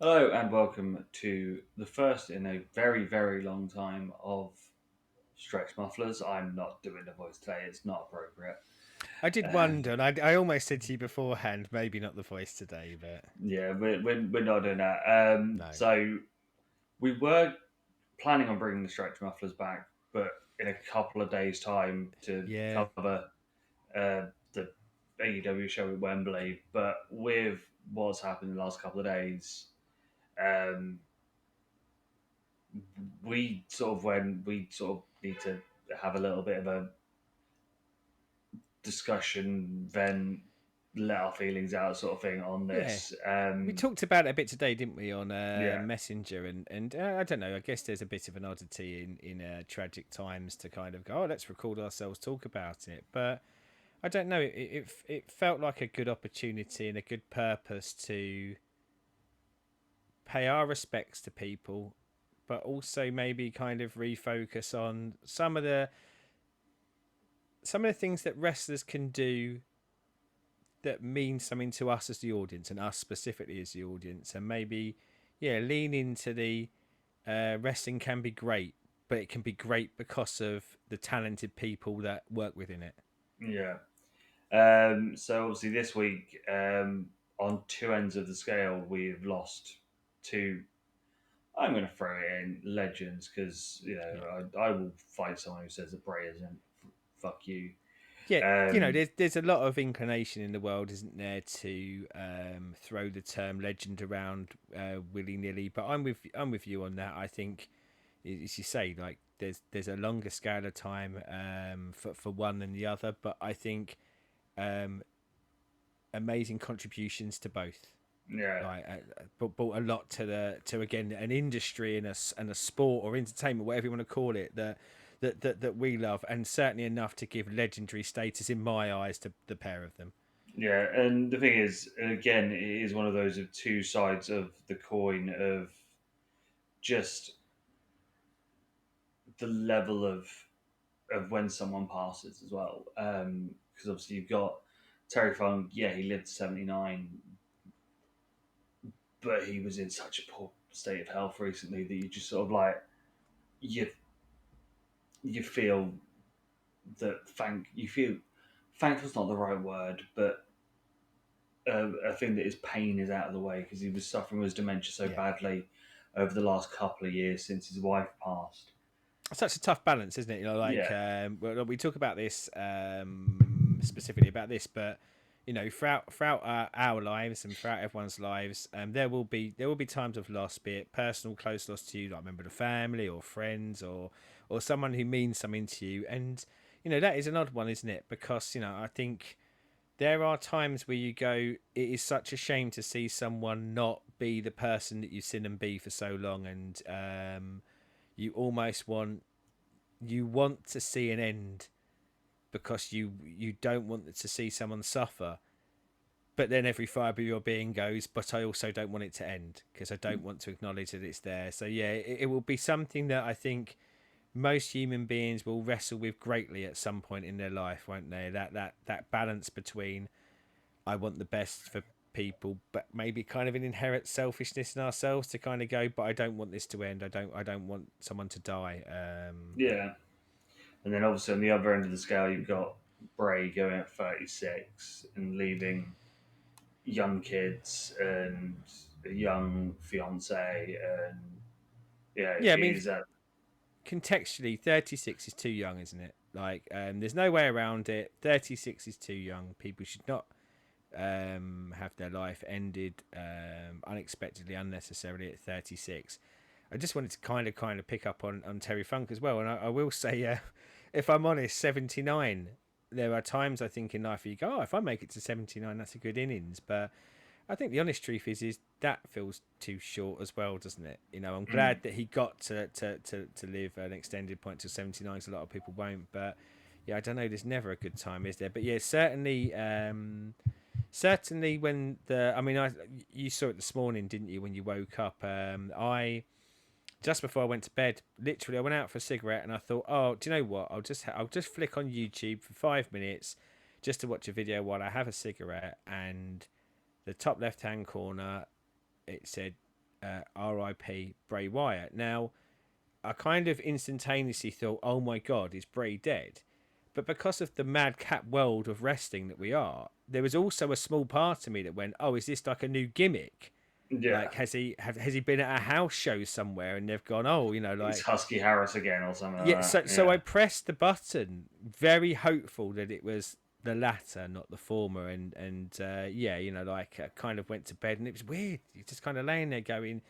Hello and welcome to the first in a very, very long time of Stretch Mufflers. I'm not doing the voice today, it's not appropriate. I did Um, wonder, and I almost said to you beforehand, maybe not the voice today, but yeah, we're not doing that. no. So we were planning on bringing the Stretch Mufflers back, but in a couple of days' time to Yeah, cover the AEW show at Wembley. But with what's happened in the last couple of days, um, we sort of need to have a little bit of a discussion, then let our feelings out, sort of thing on yeah. this. We talked about it a bit today, didn't we, on Yeah, Messenger, and I don't know. I guess there's a bit of an oddity in tragic times to kind of go, oh, let's record ourselves talk about it, but I don't know. It felt like a good opportunity and a good purpose to pay our respects to people, but also maybe kind of refocus on some of the things that wrestlers can do that mean something to us as the audience and us specifically as the audience, and maybe lean into the wrestling can be great, but it can be great because of the talented people that work within it. yeah. So obviously this week, on two ends of the scale, we've lost two. I'm going to throw it in legends because Yeah, I will fight someone who says that Bray isn't. Fuck you. yeah. Um, There's a lot of inclination in the world, isn't there, to throw the term legend around willy nilly. But I'm with you on that. I think, as you say, like there's a longer scale of time for one than the other. But I think um, amazing contributions to both. yeah, Like, brought a lot to the again an industry and a sport or entertainment, whatever you want to call it, that we love, and certainly enough to give legendary status in my eyes to the pair of them. yeah. And the thing is, again, it is one of those of two sides of the coin of just the level of when someone passes as well. Because obviously you've got Terry Funk. Yeah, he lived to 79, but he was in such a poor state of health recently that you just sort of like you you feel you feel thankful's not the right word, but a thing that his pain is out of the way because he was suffering with dementia so Yeah, badly over the last couple of years since his wife passed. such a tough balance, isn't it? Yeah, We talk about this specifically about this, but throughout our lives and throughout everyone's lives, there will be times of loss, be it personal close loss to you, like a member of the family or friends or someone who means something to you, and that is an odd one, isn't it? Because I think there are times where you go, it is such a shame to see someone not be the person that you've seen them be for so long, and you almost want to see an end because you don't want to see someone suffer, but then every fibre of your being goes, but I also don't want it to end because I don't want to acknowledge that it's there. So yeah, it will be something that I think most human beings will wrestle with greatly at some point in their life, won't they? That balance between I want the best for people, but maybe kind of an inherent selfishness in ourselves to kind of go, but I don't want this to end. I don't want someone to die. yeah. And then obviously on the other end of the scale, you've got Bray going at 36 and leaving young kids and a young fiance, and yeah, Yeah, I it mean, is that. contextually, 36 is too young, isn't it? Like, there's no way around it. 36 is too young. People should not have their life ended unexpectedly, unnecessarily at 36. I just wanted to kind of pick up on Terry Funk as well, and I will say, if I'm honest, 79. There are times I think in life where you go, oh, if I make it to 79, that's a good innings. But I think the honest truth is that feels too short as well, doesn't it? I'm Mm, glad that he got to live an extended point to 79, because a lot of people won't. But yeah, I don't know. There's never a good time, is there? But yeah, certainly when I mean, you saw it this morning, didn't you? When you woke up, I just before I went to bed, literally, I went out for a cigarette and I thought, oh, do you know what? I'll just flick on YouTube for 5 minutes, just to watch a video while I have a cigarette, and the top left hand corner. it said R.I.P. Bray Wyatt. Now, I kind of instantaneously thought, oh my God, is Bray dead? But because of the madcap world of wrestling that we are, there was also a small part of me that went, oh, is this like a new gimmick? Yeah, Like, has he been at a house show somewhere and they've gone, oh, it's like, Husky Harris again or something yeah. like that. So I pressed the button, very hopeful that it was the latter, not the former, and yeah, like kind of went to bed and it was weird. You're just kind of laying there going,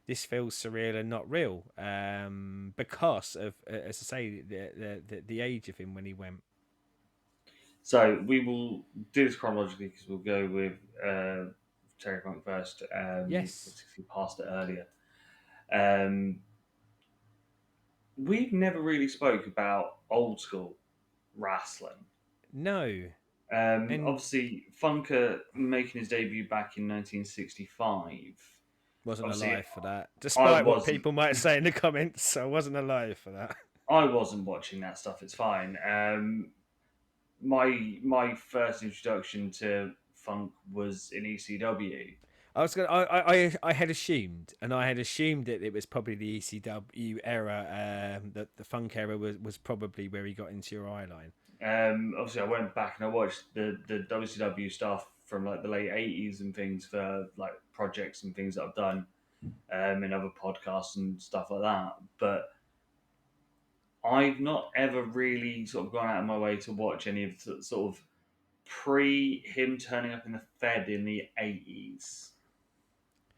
this feels surreal and not real, because of, as I say, the age of him when he went. So we will do this chronologically because we'll go with Terry Funk first. Yes, Since he passed it earlier. Um, we've never really spoke about old school wrestling. no, and Obviously, Funker making his debut back in 1965. wasn't Obviously, alive for that, I despite what wasn't. people might say in the comments. I wasn't alive for that. I wasn't watching that stuff. It's fine. My first introduction to funk was in ECW. I was gonna. I had assumed, and I had assumed that it was probably the ECW era. That the funk era was probably where he got into your eye line. Obviously, I went back and I watched the WCW stuff from like the late '80s and things for like projects and things that I've done in other podcasts and stuff like that. But I've not ever really sort of gone out of my way to watch any of the sort of pre him turning up in the Fed in the '80s.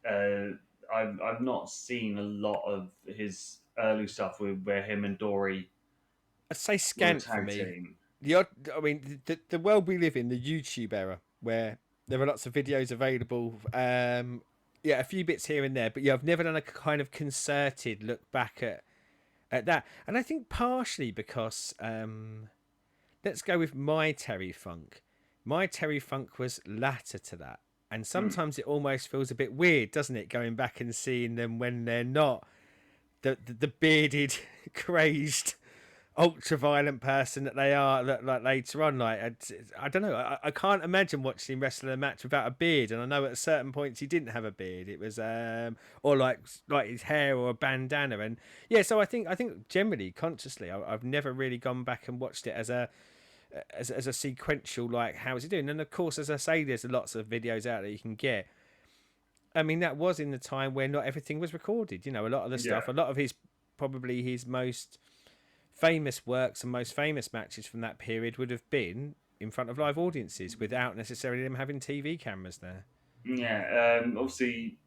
Uh, I've not seen a lot of his early stuff with where him and Dory I'd say were a scant for tag me. team. The odd, I mean, the world we live in, the YouTube era, where there are lots of videos available. Yeah, a few bits here and there, but yeah, I've never done a kind of concerted look back at that, and I think partially because let's go with my Terry Funk. My Terry Funk was latter to that, and Mm. sometimes it almost feels a bit weird, doesn't it, going back and seeing them when they're not the bearded, crazed ultra violent person that they are like later on. Like I don't know, I can't imagine watching him wrestle a match without a beard, and I know at certain points he didn't have a beard. It was or like his hair or a bandana. And yeah, so I think generally consciously I've never really gone back and watched it as a sequential, like how is he doing. And of course, as I say, there's lots of videos out that you can get. I mean, that was in the time where not everything was recorded. A lot of the Yeah. stuff, a lot of his probably his most famous works and most famous matches from that period would have been in front of live audiences without necessarily them having TV cameras there. Yeah, obviously,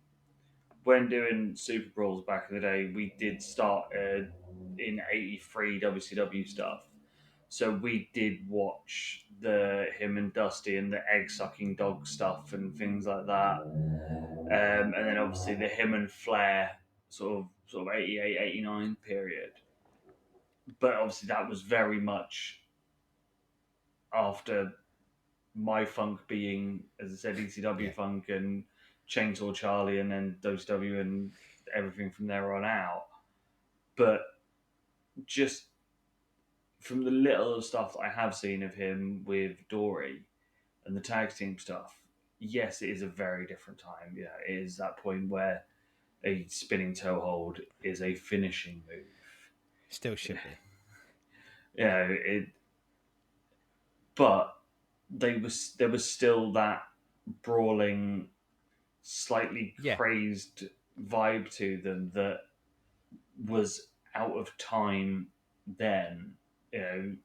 when doing Super Brawls back in the day, we did start in '83 WCW stuff. So we did watch the him and Dusty and the egg sucking dog stuff and things like that. And then obviously the him and Flair sort of 88, 89 period. But obviously that was very much after my funk being, as I said, ECW Yeah, funk and Chainsaw Charlie, and then WCW and everything from there on out. But just from the little stuff that I have seen of him with Dory and the tag team stuff, yes, it is a very different time. Yeah, it is that point where a spinning toe hold is a finishing move. still should be. It, but there was still that brawling, slightly Yeah, crazed vibe to them that was out of time then. You know,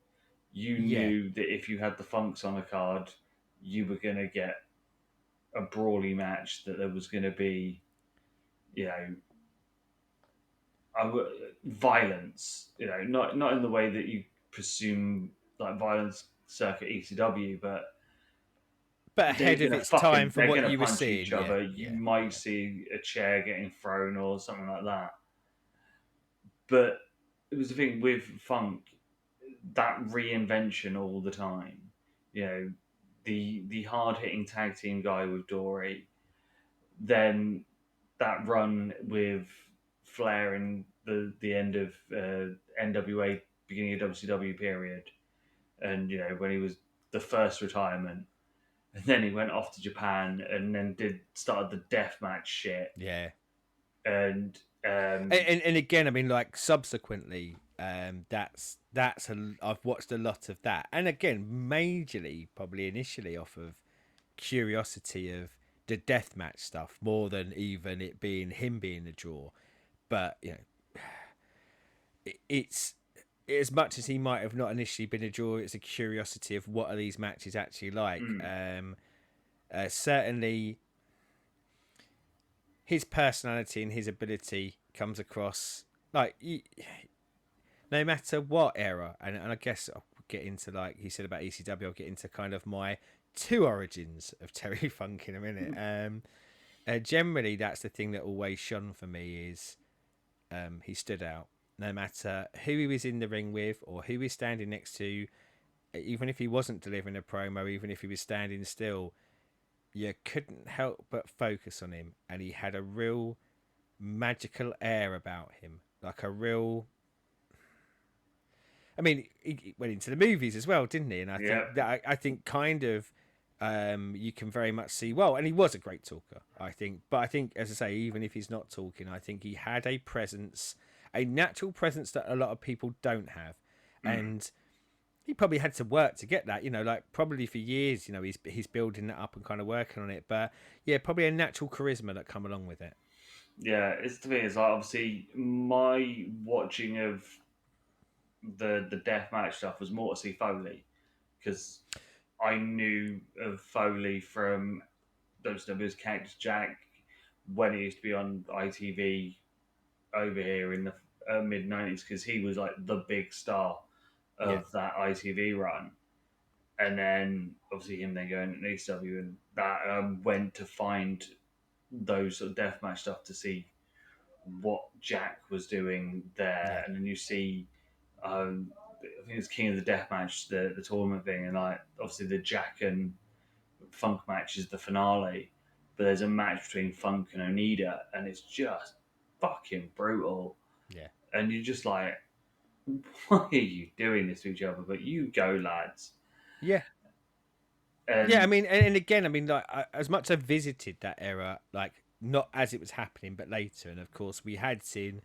you yeah, knew that if you had the Funks on a card, you were going to get a brawly match, that there was going to be, you know, violence, not in the way that you presume like violence circa ECW, but but ahead of its time for they're what gonna you were punch seeing. each Yeah, other. You yeah, might yeah. see a chair getting thrown or something like that. But it was the thing with funk, that reinvention all the time. You know, the hard hitting tag team guy with Dory, then that run with Flair in the end of NWA, beginning of WCW period, and when he was the first retirement, and then he went off to Japan, and then started the deathmatch shit, Yeah. and And again, I mean, like subsequently, I've watched a lot of that, and again, majorly probably initially off of curiosity of the deathmatch stuff more than even it being him being a draw. But you know, it's as much as he might have not initially been a draw, it's a curiosity of what are these matches actually like. mm, Certainly, his personality and his ability comes across like no matter what era, and I guess I'll get into, like he said about ECW, I'll get into kind of my two origins of Terry Funk in a minute. Generally, that's the thing that always shone for me is he stood out. No matter who he was in the ring with or who he was standing next to, even if he wasn't delivering a promo, even if he was standing still, you couldn't help but focus on him. And he had a real magical air about him, like a real. I mean, he went into the movies as well, didn't he? And I yeah, think that I think kind of you can very much see well, and he was a great talker, I think. But I think, as I say, even if he's not talking, I think he had a presence, a natural presence that a lot of people don't have, mm, and he probably had to work to get that. You know, like probably for years, you know, he's building that up and kind of working on it. But yeah, probably a natural charisma that come along with it. yeah. It's the thing is like obviously my watching of the deathmatch stuff was more to see Foley because I knew of Foley from WCW's Cactus Jack when he used to be on ITV over here in the mid '90s because he was like the big star Yeah, of that ITV run, and then obviously him then going to ECW and that went to find those sort of deathmatch stuff to see what Jack was doing there, yeah, and then you see. I think it's King of the Deathmatch, the tournament thing, and like obviously the Jack and Funk match is the finale, but there's a match between Funk and Onita, and it's just fucking brutal. yeah. And you're just like, why are you doing this to each other? But you go, lads. Yeah, yeah, I And mean, and again, I mean, like as much as I visited that era, like not as it was happening, but later, and of course we had seen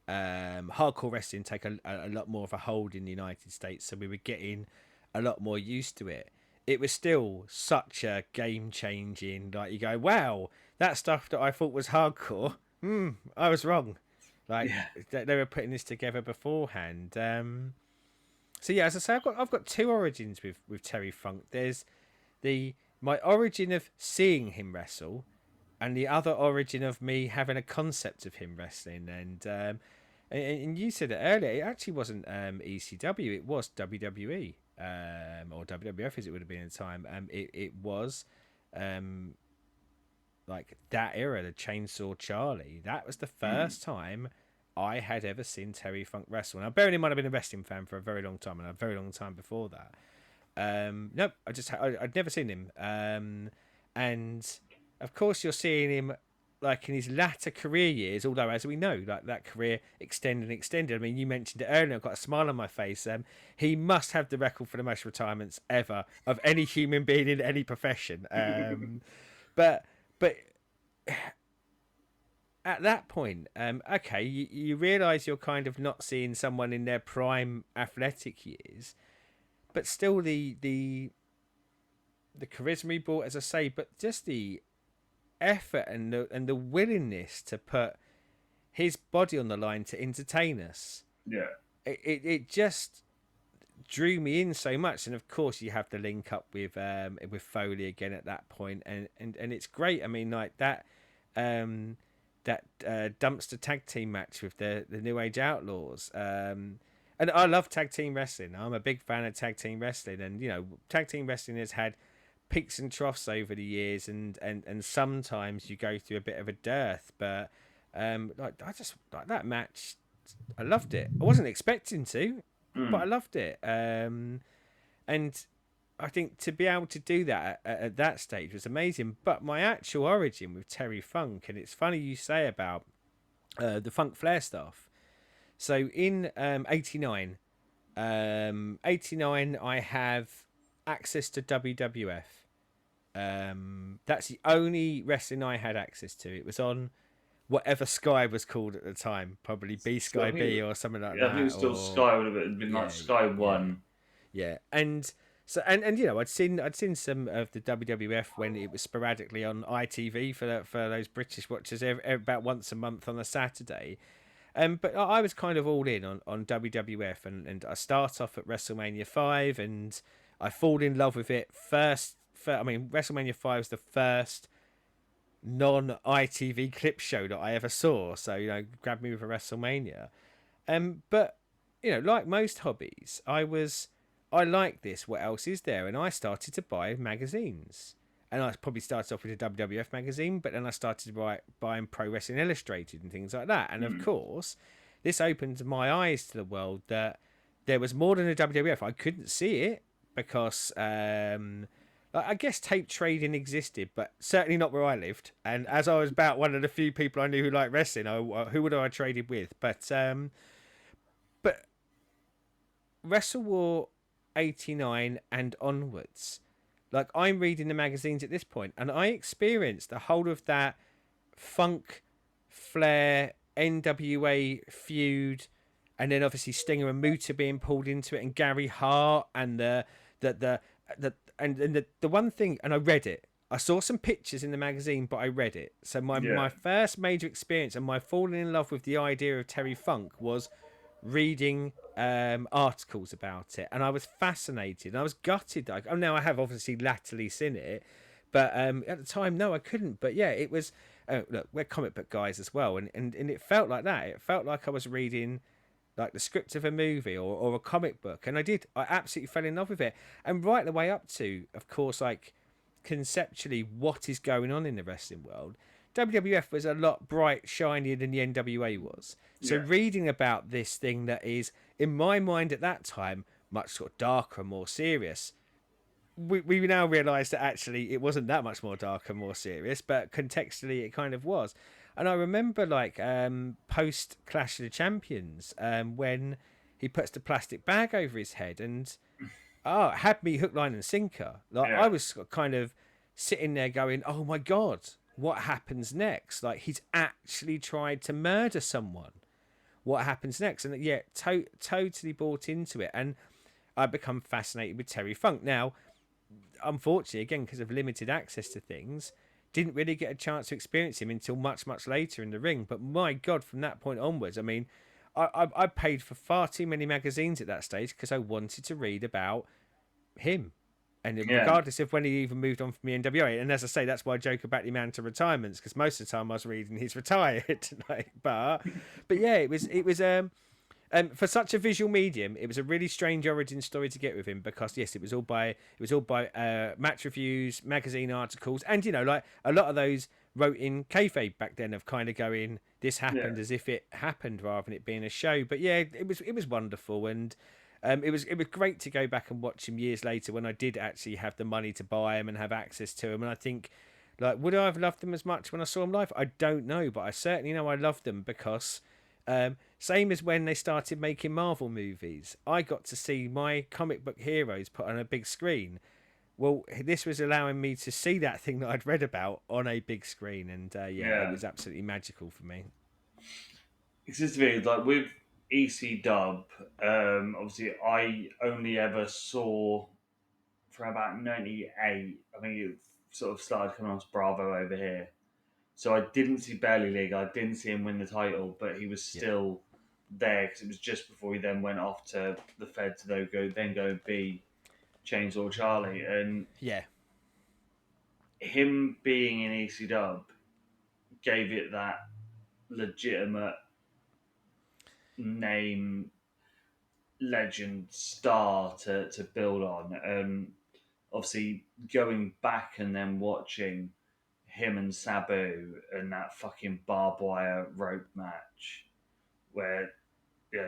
hardcore wrestling take a lot more of a hold in the United States, so we were getting a lot more used to it. It was still such a game changing. Like you go, wow, that stuff that I thought was hardcore, I was wrong. Like yeah, they were putting this together beforehand. So yeah, as I say, I've got two origins with Terry Funk. There's the my origin of seeing him wrestle, and the other origin of me having a concept of him wrestling. And you said it earlier, it actually wasn't ECW, it was WWE, or WWF as it would have been at the time. It was um, like that era, the Chainsaw Charlie. That was the mm, first time I had ever seen Terry Funk wrestle. Now, bearing in mind, I've been a wrestling fan for a very long time, and a very long time before that. Nope, I'd never seen him. And of course, you're seeing him like in his latter career years. Although, as we know, like that career extended and extended. I mean, you mentioned it earlier. I've got a smile on my face. He must have the record for the most retirements ever of any human being in any profession. But but at that point, okay, you realise you're kind of not seeing someone in their prime athletic years, but still the charisma he brought, as I say, but just the effort and the willingness to put his body on the line to entertain us. yeah, It just drew me in so much, and of course you have the link up with Foley again at that point, and it's great. I mean, like um, that dumpster tag team match with the New Age Outlaws. And I love tag team wrestling. I'm a big fan of tag team wrestling, and you know, tag team wrestling has had peaks and troughs over the years, and sometimes you go through a bit of a dearth. But like I just like that match. I loved it. I wasn't expecting to, but I mm, loved it. And I think to be able to do that at that stage was amazing. But my actual origin with Terry Funk, and it's funny you say about the Funk Flair stuff. So in '89, '89, I have access to WWF. That's the only wrestling I had access to. It was on whatever Sky was called at the time, probably B So I Sky think B or something like I think it that, was still or Sky. Would have been like yeah, Sky yeah, One. yeah. And so and you know, I'd seen some of the WWF when it was sporadically on ITV for those British watchers about once a month on a Saturday. But I was kind of all in on WWF, and I start off at WrestleMania 5, and I fall in love with it first. I mean, WrestleMania 5 was the first non ITV clip show that I ever saw, so you know, grabbed me with a WrestleMania. But you know, like most hobbies, I like this. What else is there? And I started to buy magazines. And I probably started off with a WWF magazine, but then I started buying Pro Wrestling Illustrated and things like that. And of Hmm. course, this opened my eyes to the world that there was more than a WWF. I couldn't see it because I guess tape trading existed, but certainly not where I lived. And as I was about one of the few people I knew who liked wrestling, who would I traded with? But Wrestle War 89 and onwards, like I'm reading the magazines at this point, and I experienced the whole of that Funk, Flair, NWA feud, and then obviously Stinger and Muta being pulled into it, and Gary Hart, and the one thing, and I read it. I saw some pictures in the magazine, but I read it. So my Yeah. first major experience and my falling in love with the idea of Terry Funk was reading articles about it, and I was fascinated. And I was gutted. Now I have obviously latterly seen it, but at the time, no, I couldn't. But yeah, it was. Look, we're comic book guys as well, and it felt like that. It felt like I was reading like the script of a movie or a comic book, and I absolutely fell in love with it. And right the way up to, of course, like conceptually what is going on in the wrestling world. WWF was a lot bright, shinier than the NWA was. So Yeah. reading about this thing that is, in my mind at that time, much sort of darker and more serious, we now realise that actually it wasn't that much more dark and more serious, but contextually it kind of was. And I remember like post Clash of the Champions when he puts the plastic bag over his head and it had me hook, line, and sinker. Like Yeah. I was kind of sitting there going, "Oh my god, what happens next?" Like he's actually tried to murder someone. What happens next? And yeah, totally bought into it, and I become fascinated with Terry Funk. Now, unfortunately, again because of limited access to things, didn't really get a chance to experience him until much later in the ring. But my god, from that point onwards, I mean, I paid for far too many magazines at that stage because I wanted to read about him. And Yeah. regardless of when he even moved on from the NWA, and as I say, that's why I joke about the man to retirements because most of the time I was reading he's retired. Like, but yeah, it was for such a visual medium, it was a really strange origin story to get with him because yes, it was all by match reviews, magazine articles, and you know, like a lot of those wrote in kayfabe back then of kind of going, this Yeah. happened as if it happened rather than it being a show. But yeah, it was wonderful, and it was great to go back and watch him years later when I did actually have the money to buy him and have access to him. And I think, like, would I have loved them as much when I saw him live? I don't know, but I certainly know I loved them because same as when they started making Marvel movies, I got to see my comic book heroes put on a big screen. Well, this was allowing me to see that thing that I'd read about on a big screen, and yeah, it Yeah. was absolutely magical for me. It's just weird. Like with EC Dub, obviously I only ever saw from about '98. I think it sort of started coming on to Bravo over here. So I didn't see Barely League. I didn't see him win the title, but he was Yeah, still there because it was just before he then went off to the Fed to then go and be Chainsaw Charlie, and yeah, him being in EC Dub gave it that legitimate name, legend, star to build on. Obviously, going back and then watching him and Sabu and that fucking barbed wire rope match where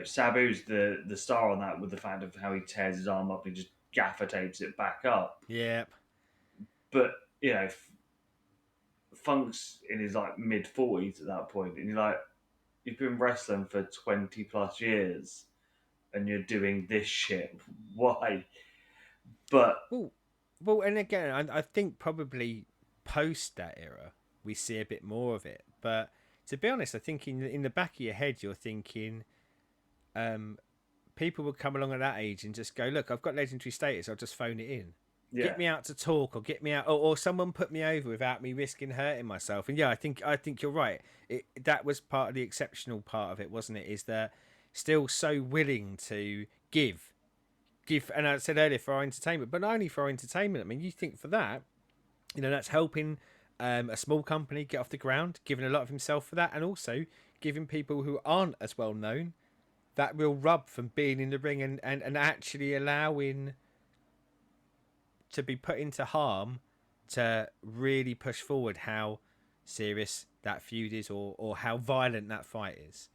Sabu's the star on that with the fact of how he tears his arm up and just gaffer tapes it back up. yeah. But Funk's in his like mid 40s at that point, and you're like, you've been wrestling for 20 plus years, and you're doing this shit. Why? But Well, Well, and again, I think probably post that era we see a bit more of it. But to be honest, I think in the back of your head you're thinking, um, people would come along at that age and just go, "Look, I've got legendary status. I'll just phone it in. Yeah, Get me out to talk, or get me out, or someone put me over without me risking hurting myself." And yeah, I think you're right. That was part of the exceptional part of it, wasn't it? Is that still so willing to give, and I said earlier for our entertainment, but not only for our entertainment. I mean, you think for that, that's helping a small company get off the ground, giving a lot of himself for that, and also giving people who aren't as well known that real rub from being in the ring and actually allowing to be put into harm to really push forward how serious that feud is, or how violent that fight is.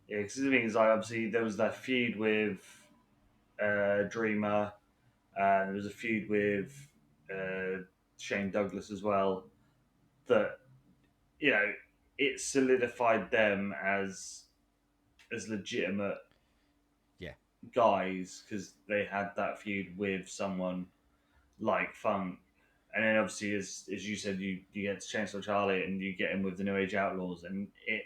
yeah. Because the thing is, like, obviously there was that feud with Dreamer, and there was a feud with Shane Douglas as well. That, you know, it solidified them as legitimate Yeah. guys because they had that feud with someone like Funk. And then obviously, as you said, you get to Chainsaw Charlie and you get him with the New Age Outlaws, and it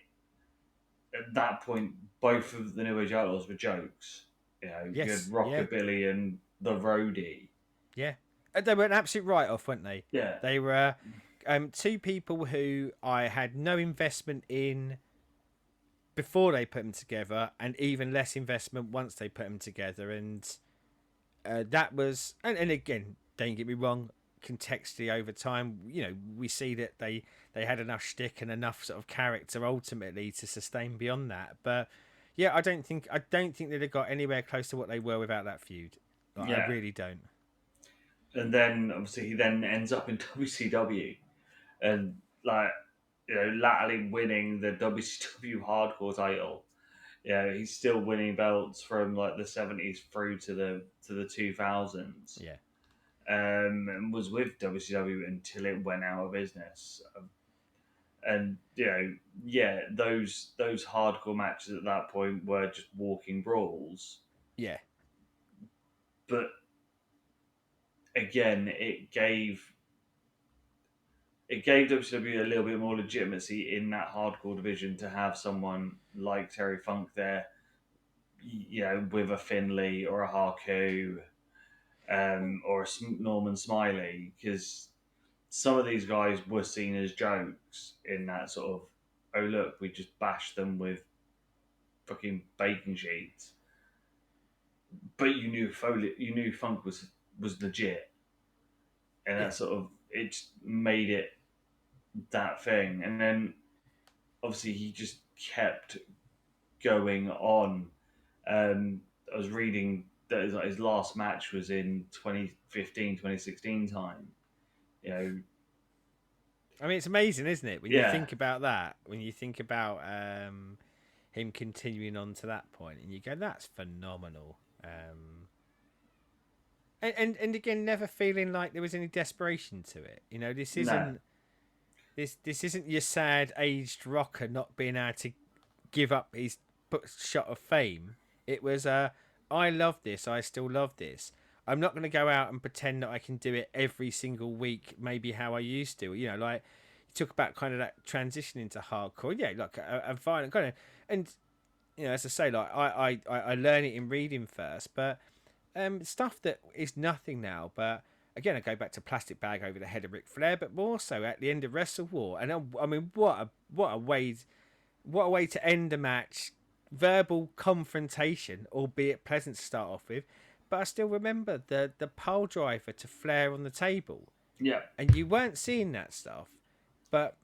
at that point both of the New Age Outlaws were jokes. You know, you had Yes. Yeah. Rockabilly and the Roadie. Yeah. They were an absolute write-off, weren't they? Yeah, They were two people who I had no investment in before they put them together, and even less investment once they put them together. And that was, and again, don't get me wrong, contextually over time, we see that they had enough shtick and enough sort of character ultimately to sustain beyond that. But yeah, I don't think they'd have got anywhere close to what they were without that feud. Like, I yeah. really don't. And then obviously he then ends up in WCW and, like, latterly winning the WCW Hardcore title. Yeah, he's still winning belts from like the 70s through to the 2000s. Yeah, And was with WCW until it went out of business. And yeah, those hardcore matches at that point were just walking brawls. yeah, But again, it gave WCW a little bit more legitimacy in that hardcore division to have someone like Terry Funk there, with a Finlay or a Haku, or a Norman Smiley, because some of these guys were seen as jokes in that sort of, oh look, we just bashed them with fucking baking sheets, but you knew Funk was legit, and yeah. that sort of it just made it that thing, and then obviously he just kept going on. I was reading that his last match was in 2015, 2016 time. You know, I mean, it's amazing, isn't it, when you yeah, think about that? When you think about him continuing on to that point, and you go, "That's phenomenal." And again, never feeling like there was any desperation to it. This no, isn't this isn't your sad aged rocker not being able to give up his shot of fame. It was I love this. I still love this. I'm not going to go out and pretend that I can do it every single week, maybe how I used to. Like you talk about kind of that transition into hardcore. Yeah, like a violent kind of, and as I say, like I learn it in reading first, but stuff that is nothing now. But again, I go back to plastic bag over the head of Ric Flair, but more so at the end of Wrestle War. And I mean, what a way to end a match. Verbal confrontation, albeit pleasant to start off with. But I still remember the pile driver to Flair on the table. yeah, And you weren't seeing that stuff. But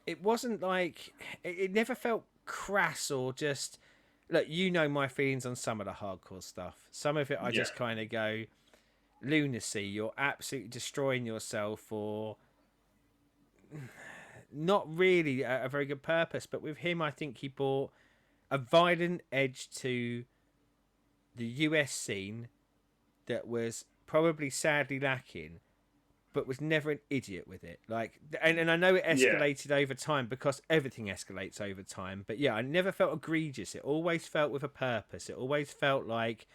it wasn't like... It never felt crass or just... Look, my feelings on some of the hardcore stuff. Some of it I yeah, just kind of go, lunacy, you're absolutely destroying yourself, or not really a very good purpose. But with him, I think he brought a violent edge to the US scene that was probably sadly lacking, but was never an idiot with it. Like, and I know it yeah, escalated over time because everything escalates over time. But yeah, I never felt egregious. It always felt with a purpose. It always felt like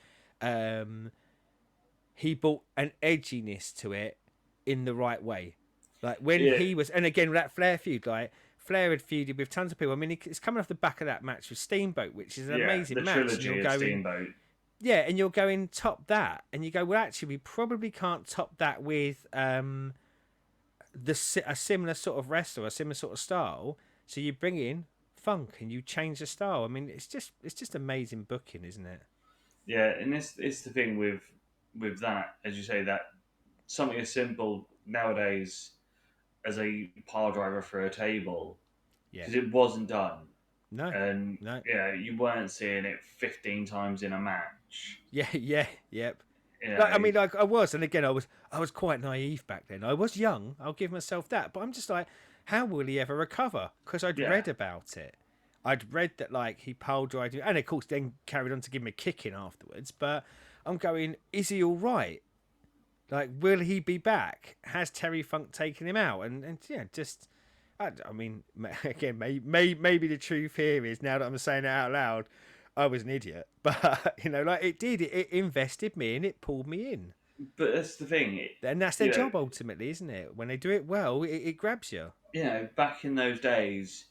he brought an edginess to it in the right way. Like when Yeah, he was, and again that Flair feud, like Flair had feuded with tons of people. I mean, it's coming off the back of that match with Steamboat, which is an yeah, the amazing match, and you're trilogy of going, Steamboat. yeah, and you're going top that, and you go, well, actually, we probably can't top that with a similar sort of wrestler, a similar sort of style. So you bring in Funk and you change the style. I mean, it's just amazing booking, isn't it? Yeah, and it's the thing with that, as you say, that something as simple nowadays as a pile driver for a table, Yeah. because it wasn't done, No. and No. yeah, you weren't seeing it 15 times in a match. Yeah. Yeah. Yep. You Like I know, mean, like I was, and again, I was quite naive back then. I was young. I'll give myself that, but I'm just like, how will he ever recover? Because I'd yeah, read about it. I'd read that like he pole drived, and of course then carried on to give him a kicking afterwards. But I'm going, is he all right? Like, will he be back? Has Terry Funk taken him out? And yeah, just I mean, again, maybe the truth here is now that I'm saying it out loud, I was an idiot. But like it did. It invested me and it pulled me in. but that's the thing. And that's their You know, job ultimately, isn't it? When they do it well, it grabs you. back in those days,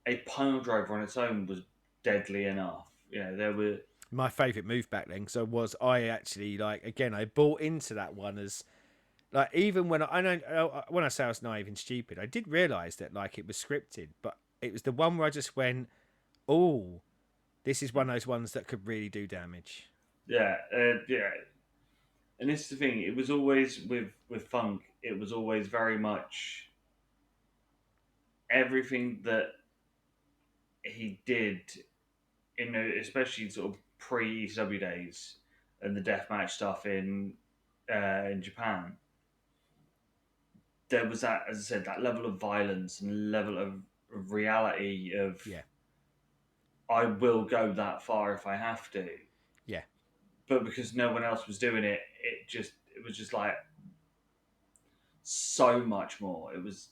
a pile driver on its own was deadly enough. There were My favourite move back then, so was I actually like again I bought into that one as like even when I know when I say I was naive and stupid, I did realise that like it was scripted, but it was the one where I just went, oh, this is one of those ones that could really do damage. yeah, and this is the thing. It was always with Funk. It was always very much everything that he did especially sort of pre ECW days and the deathmatch stuff in Japan. There was that, as I said, that level of violence and level of reality of Yeah, I will go that far if I have to, yeah, but because no one else was doing it, it was just like so much more. It was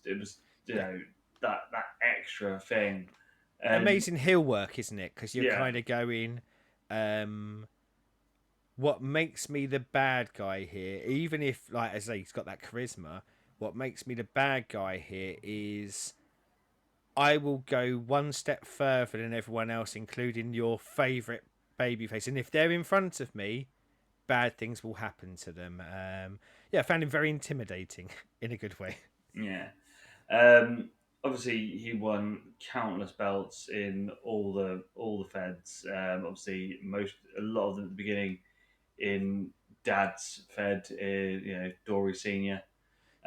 yeah. that extra thing, and Amazing heel work, isn't it? Because you're yeah, kind of going, um, what makes me the bad guy here, even if, like, as I say, he's got that charisma, what makes me the bad guy here is I will go one step further than everyone else, including your favourite babyface. And if they're in front of me, bad things will happen to them. Yeah, I found him very intimidating in a good way. yeah. Um, Obviously, he won countless belts in all the feds. Obviously, a lot of them at the beginning in Dad's Fed, Dory Senior,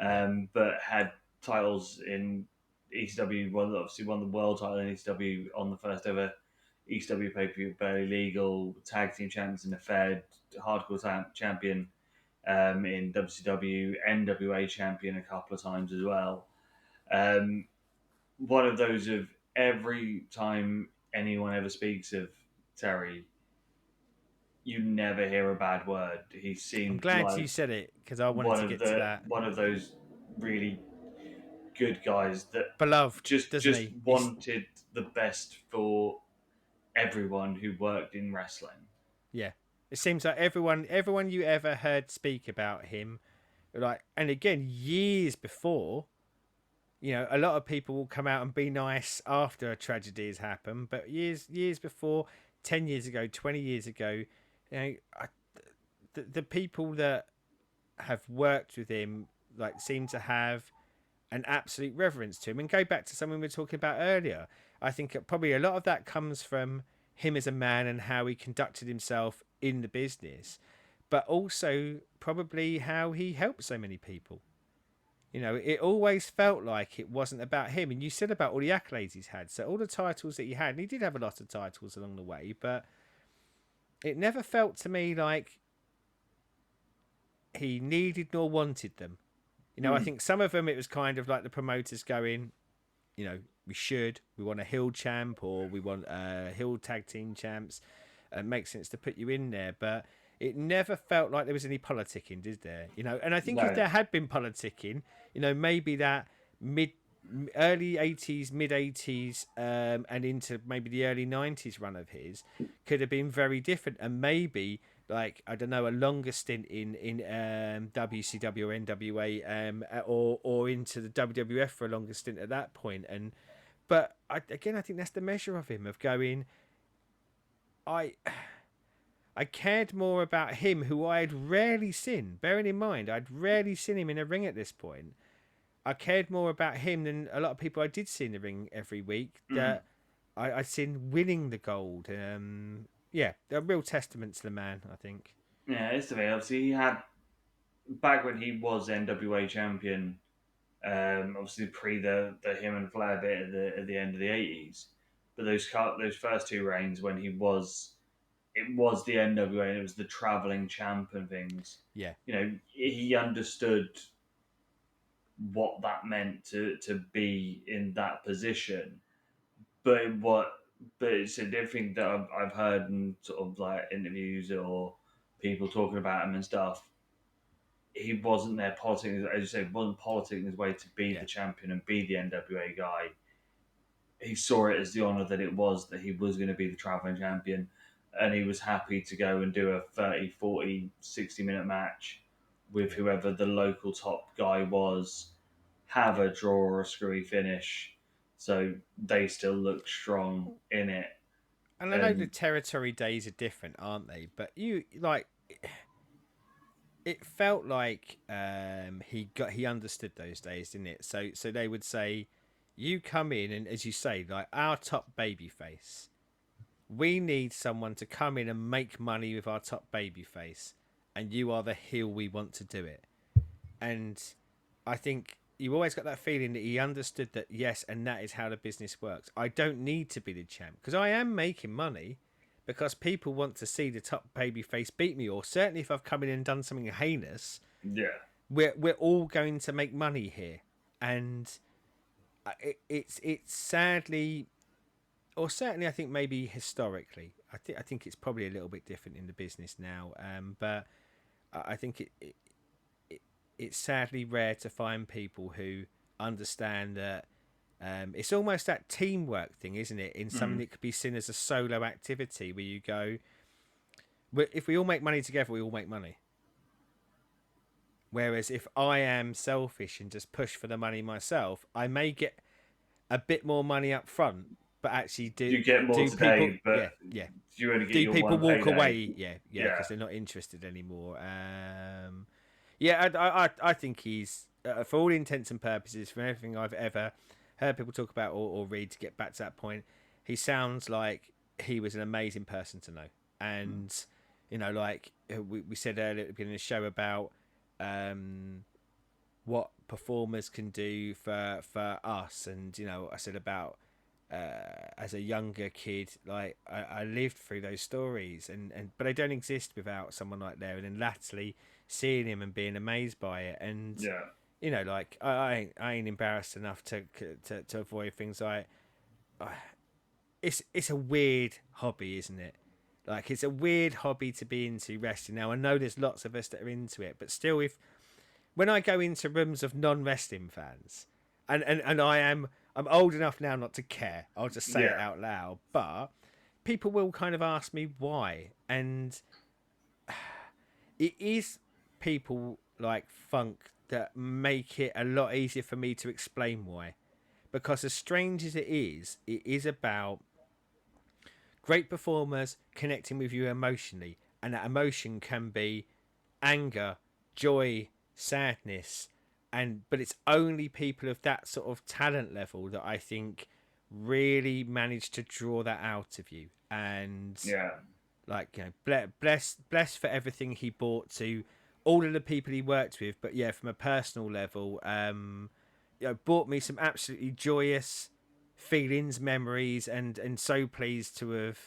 Yeah, but had titles in ECW. Obviously won the world title in ECW on the first ever ECW pay per view, barely legal. Tag team champions in the Fed, hardcore champion in WCW, NWA champion a couple of times as well. Um, One of those of every time anyone ever speaks of Terry, you never hear a bad word. He I'm seemed glad you like said it because I wanted to get to that. one of those really good guys that Beloved, doesn't just he? He's wanted the best for everyone who worked in wrestling. yeah. It seems like everyone you ever heard speak about him, like, and again, years before, a lot of people will come out and be nice after a tragedy has happened, but years before, 10 years ago, 20 years ago, the people that have worked with him like seem to have an absolute reverence to him. And go back to something we were talking about earlier. I think probably a lot of that comes from him as a man and how he conducted himself in the business, but also probably how he helped so many people. It always felt like it wasn't about him. And you said about all the accolades he's had. So all the titles that he had, and he did have a lot of titles along the way, but it never felt to me like he needed nor wanted them. I Mm, think some of them it was kind of like the promoters going, we want a hill champ or we want hill tag team champs. It makes sense to put you in there, but it never felt like there was any politicking, did there? And I think if no, there had been politicking, maybe that mid early 80s, mid 80s, and into maybe the early 90s run of his could have been very different, and maybe like I don't know, a longer stint in WCW or NWA, or into the WWF for a longer stint at that point. And but again, I think that's the measure of him, of going, I I cared more about him, who I had rarely seen. Bearing in mind, I'd rarely seen him in a ring at this point. I cared more about him than a lot of people I did see in the ring every week. Mm. That I'd seen winning the gold. Yeah, a real testament to the man, I think. Yeah, it's the thing. Obviously, he had back when he was NWA champion. Obviously, pre the him and Flair bit at the end of the '80s, but those first two reigns when it was the NWA and it was the traveling champ and things. Yeah, You know, he understood what that meant to be in that position. But but it's a different thing that I've heard in sort of like interviews or people talking about him and stuff. He wasn't there politicking, as you say, wasn't politicking his way to be yeah. the champion and be the NWA guy. He saw it as the honour that it was that he was going to be the travelling champion, and he was happy to go and do a 30, 40, 60-minute match with Yeah. whoever the local top guy was, have a draw or a screwy finish, so they still look strong in it. And I know the And territory days are different, aren't they? But you like, it felt like he understood those days, didn't it? So they would say, you come in and, as you say, like our top baby face, we need someone to come in and make money with our top baby face, and you are the heel we want to do it. And I think you always got that feeling that he understood that, yes, and that is how the business works. I don't need to be the champ because I am making money, because people want to see the top babyface beat me, or certainly if I've come in and done something heinous, yeah, we're all going to make money here. And it's sadly, or certainly I think maybe historically, I think it's probably a little bit different in the business now. But I think it's sadly rare to find people who understand that it's almost that teamwork thing, isn't it? In something mm, that could be seen as a solo activity where you go, if we all make money together, we all make money. Whereas if I am selfish and just push for the money myself, I may get a bit more money up front, but actually you get more do people, today, but yeah, yeah, you only get do your people one walk payday. away? Yeah, yeah, Yeah, because they're not interested anymore. Yeah, I think he's, for all intents and purposes, from everything I've ever heard people talk about or read, to get back to that point, he sounds like he was an amazing person to know. And, like we said earlier at the beginning of the show about what performers can do for us. And, I said about as a younger kid, like I lived through those stories, and but they don't exist without someone like there. And then latterly seeing him and being amazed by it, and yeah. like I ain't embarrassed enough to avoid things like, it's a weird hobby, isn't it? Like, it's a weird hobby to be into wrestling. Now I know there's lots of us that are into it, but still, if when I go into rooms of non-wrestling fans, and I'm old enough now not to care. I'll just say it Yeah, out loud. But people will kind of ask me why, and it is people like Funk that make it a lot easier for me to explain why. Because as strange as it is about great performers connecting with you emotionally, and that emotion can be anger, joy, sadness, but it's only people of that sort of talent level that I think really manage to draw that out of you. And yeah, like, bless for everything he brought to all of the people he worked with. But yeah, from a personal level, brought me some absolutely joyous feelings, memories, and so pleased to have,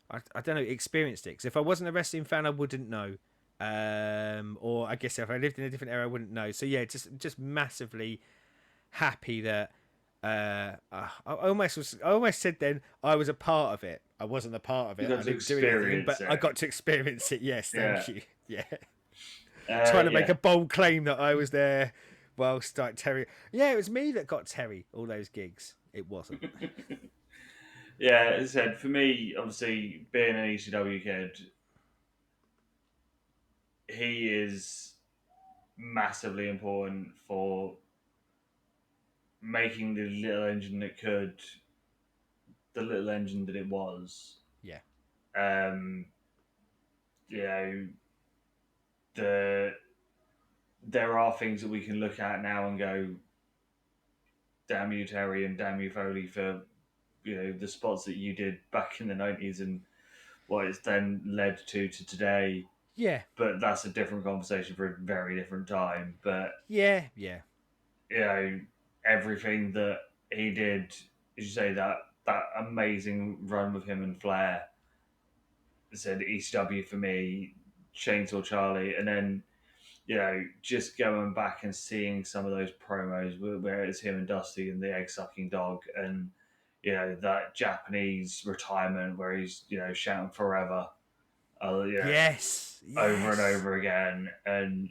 I don't know, experienced it. Because if I wasn't a wrestling fan, I wouldn't know. Or I guess if I lived in a different era, I wouldn't know. So yeah, just massively happy that I almost said then I was a part of it. I wasn't a part of you it. I got to didn't do anything, experience but it. I got to experience it. Yes, Yeah, thank you. Yeah, trying to make yeah, a bold claim that I was there whilst like Terry. Yeah, it was me that got Terry all those gigs. It wasn't. yeah. As I said, for me, obviously being an ECW kid, he is massively important for making the little engine that could, the little engine that it was. Yeah. Um, you know, the there are things that we can look at now and go, damn you, Terry, and damn you, Foley, for the spots that you did back in the 90s and what it's then led to today. Yeah. But that's a different conversation for a very different time. But Yeah. Yeah. everything that he did, as you say, that amazing run with him and Flair, said ECW for me, Chainsaw Charlie, and then just going back and seeing some of those promos where it's him and Dusty and the egg sucking dog, and that Japanese retirement where he's shouting forever, Yes. over and Yes. over again, and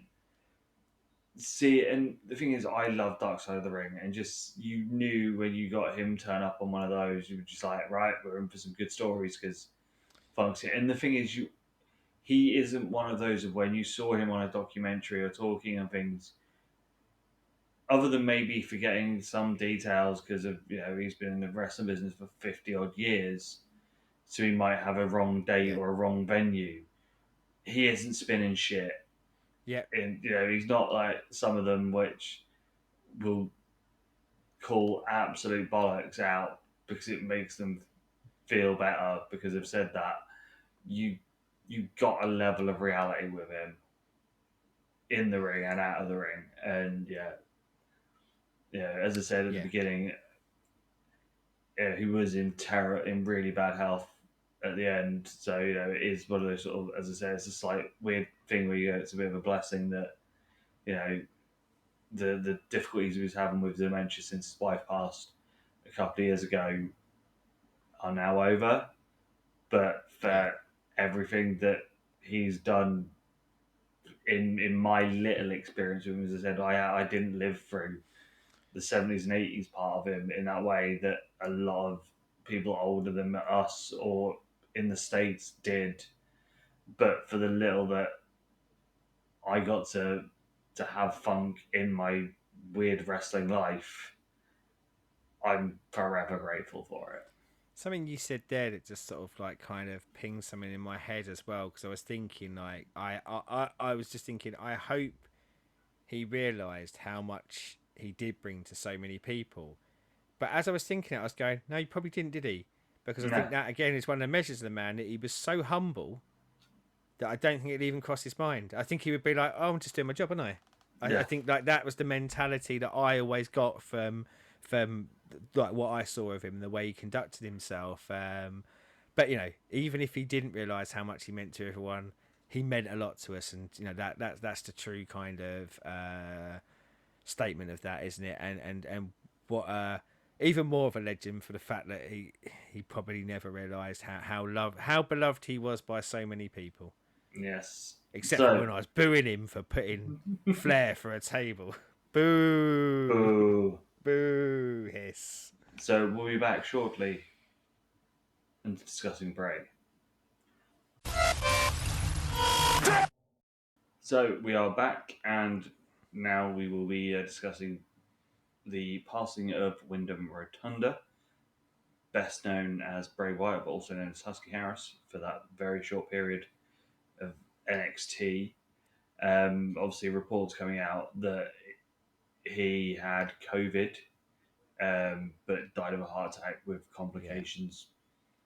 see. And the thing is, I love Dark Side of the Ring, and just you knew when you got him turn up on one of those, you were just like, right, we're in for some good stories because Funk's here. And the thing is, he isn't one of those of when you saw him on a documentary or talking and things, other than maybe forgetting some details because of he's been in the wrestling business for 50 odd years, so he might have a wrong date Yeah. or a wrong venue. He isn't spinning shit, Yeah. and he's not like some of them which will call absolute bollocks out because it makes them feel better because they've said that. You got a level of reality with him in the ring and out of the ring, and as I said at the Yeah. beginning, he was in really bad health at the end. So it is one of those sort of, as I said, it's a slight weird thing where it's a bit of a blessing that you know the difficulties he was having with dementia since his wife passed a couple of years ago are now over. But Yeah. for everything that he's done in my little experience with him, as I said, I didn't live through the 70s and 80s part of him in that way that a lot of people older than us or in the States did. But for the little that I got to have Funk in my weird wrestling life, I'm forever grateful for it. Something you said there that just sort of like kind of pinged something in my head as well, because I was thinking like I was just thinking I hope he realised how much he did bring to so many people. But as I was thinking it, I was going, no, he probably didn't, did he? Because I Yeah, think that again is one of the measures of the man, that he was so humble that I don't think it even crossed his mind. I think he would be like, oh, I'm just doing my job, aren't I? I yeah, think like that was the mentality that I always got from like what I saw of him, the way he conducted himself. But even if he didn't realise how much he meant to everyone, he meant a lot to us, and that's the true kind of statement of that, isn't it? And what even more of a legend for the fact that he probably never realised how beloved he was by so many people, yes. except for So, when I was booing him for putting Flair for a table. Boo, boo. boo, hiss. So we'll be back shortly and discussing Bray. So we are back, and now we will be discussing the passing of Wyndham Rotunda, best known as Bray Wyatt, but also known as Husky Harris, for that very short period of NXT. Obviously, reports coming out that he had COVID, but died of a heart attack with Yeah, complications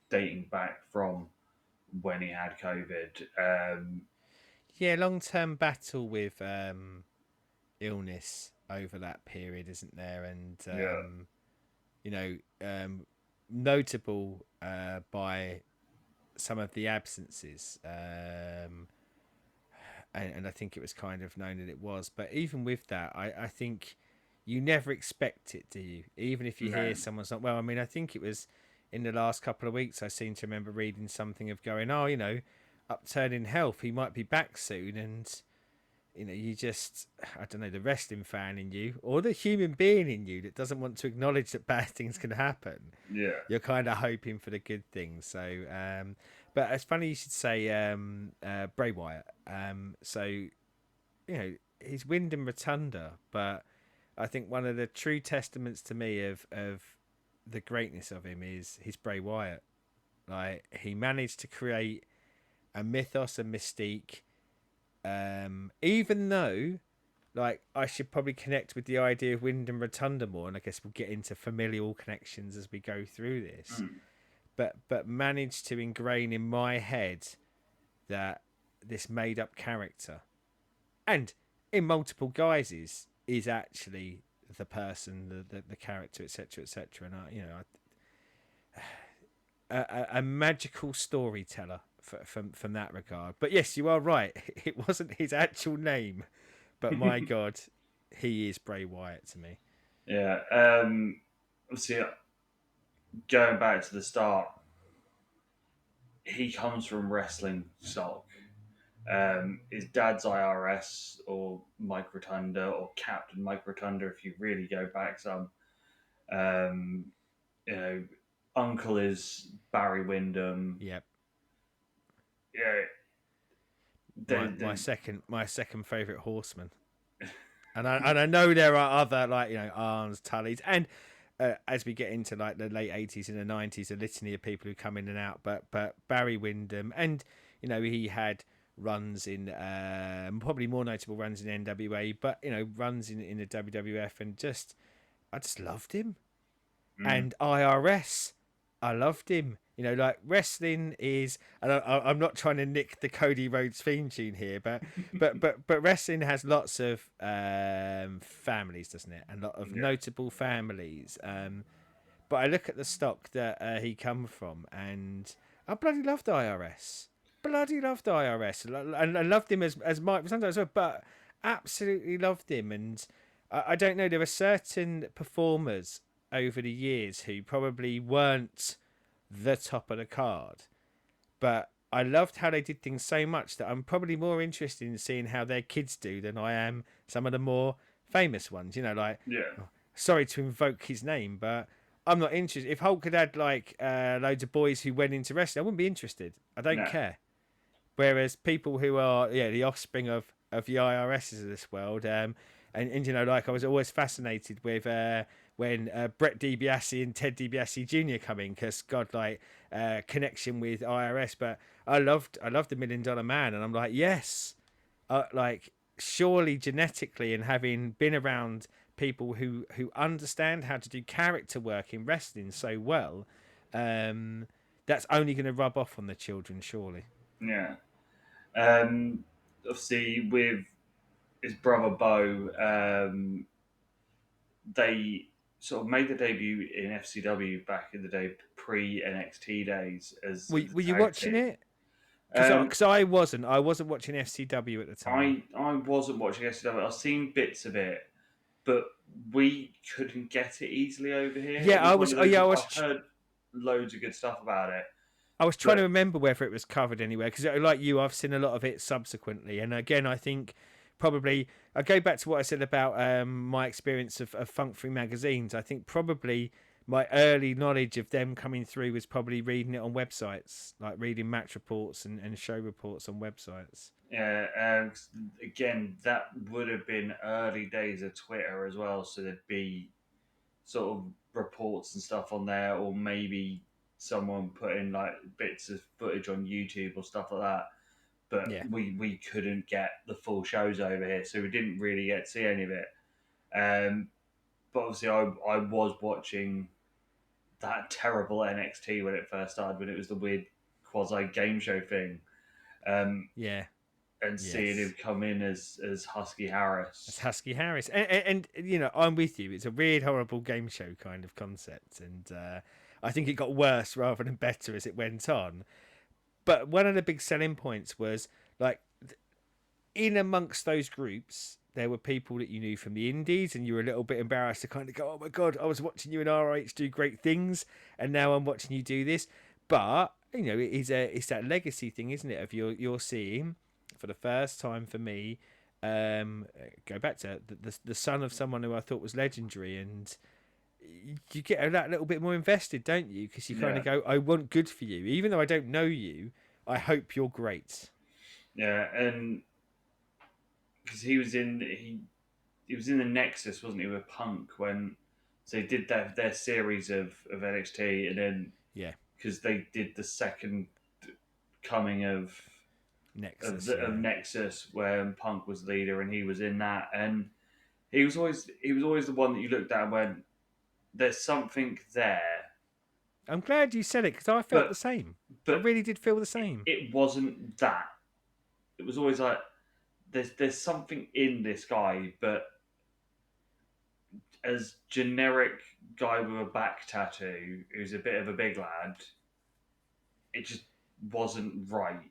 dating back from when he had COVID. yeah, long term battle with illness over that period, isn't there? And Yeah, you know, notable by some of the absences. And I think it was kind of known that it was. But even with that, I think you never expect it, do you? Even if you no, hear someone's not well. I mean, I think it was in the last couple of weeks I seem to remember reading something of going, oh, upturning health, he might be back soon. And you just, I don't know, the wrestling fan in you or the human being in you that doesn't want to acknowledge that bad things can happen. Yeah. You're kind of hoping for the good things. So, but it's funny you should say Bray Wyatt. He's Wyndham Rotunda, but I think one of the true testaments to me of the greatness of him is his Bray Wyatt. Like, he managed to create a mythos, a mystique, even though, like, I should probably connect with the idea of Wyndham Rotunda more, and I guess we'll get into familial connections as we go through this. But managed to ingrain in my head that this made up character, and in multiple guises, is actually the person, the character, etc., etc. And a magical storyteller from that regard. But yes, you are right. It wasn't his actual name, but my God, he is Bray Wyatt to me. Yeah. Obviously, going back to the start, he comes from wrestling stock. His dad's IRS or Mike Rotunda or Captain Mike Rotunda, if you really go back some. Um, you know, uncle is Barry Windham. Yep. Yeah. My second favorite horseman. And I know there are other, like, Arns, Tullys, and as we get into like the late 80s and the 90s, a litany of people who come in and out. But Barry Windham, and he had runs in probably more notable runs in NWA, but runs in the WWF, and I just loved him. And IRS, I loved him. Like, wrestling is, and I'm not trying to nick the Cody Rhodes theme tune here, but wrestling has lots of families, doesn't it? And a lot of notable families. But I look at the stock that he come from, and I bloody loved IRS. Bloody loved IRS, and I loved him as Mike sometimes, but absolutely loved him. And I don't know, there were certain performers over the years who probably weren't the top of the card, but I loved how they did things so much that I'm probably more interested in seeing how their kids do than I am some of the more famous ones. Sorry to invoke his name, but I'm not interested. If Hulk had had like loads of boys who went into wrestling, I wouldn't be interested. I don't care. Whereas people who are the offspring of the IRSs of this world, and like, I was always fascinated with when Brett DiBiase and Ted DiBiase Jr. come in, because connection with IRS. But I loved the $1 Million Man, and I'm like, yes, like, surely genetically, and having been around people who understand how to do character work in wrestling so well, that's only going to rub off on the children, surely. Yeah. Obviously, with his brother Bo, they sort of made the debut in FCW back in the day, pre NXT days. Were you watching it? Because I wasn't watching FCW at the time. I wasn't watching FCW. I've seen bits of it, but we couldn't get it easily over here. Yeah, I I've heard loads of good stuff about it. I was trying to remember whether it was covered anywhere, because like you, I've seen a lot of it subsequently. And again, I think probably I go back to what I said about my experience of Funk Free magazines. I think probably my early knowledge of them coming through was probably reading it on websites, like reading match reports and show reports on websites. Yeah, again, that would have been early days of Twitter as well, so there'd be sort of reports and stuff on there, or maybe someone put in like bits of footage on YouTube or stuff like that. But we couldn't get the full shows over here, so we didn't really get to see any of it. But obviously, I was watching that terrible NXT when it first started, when it was the weird quasi game show thing. And seeing him come in as Husky Harris. As Husky Harris. And I'm with you. It's a weird, horrible game show kind of concept. And I think it got worse rather than better as it went on. But one of the big selling points was, like, in amongst those groups, there were people that you knew from the indies, and you were a little bit embarrassed to kind of go, oh my God, I was watching you in ROH do great things, and now I'm watching you do this. But, it's that legacy thing, isn't it, of you're seeing, for the first time for me, go back to the son of someone who I thought was legendary, and you get that little bit more invested, don't you? Because you kind Yeah, of go, I want good for you, even though I don't know you. I hope you're great. yeah, and because he was in the Nexus, wasn't he, with Punk when so they did their series of NXT, and then Yeah, because they did the second coming Nexus. of Yeah, Nexus where Punk was leader and he was in that, and he was always the one that you looked at and went, "There's something there," I'm glad you said it because I felt the but same. I but really did feel the same. it wasn't that. It was always like there's something in this guy, but as generic guy with a back tattoo who's a bit of a big lad, it just wasn't right.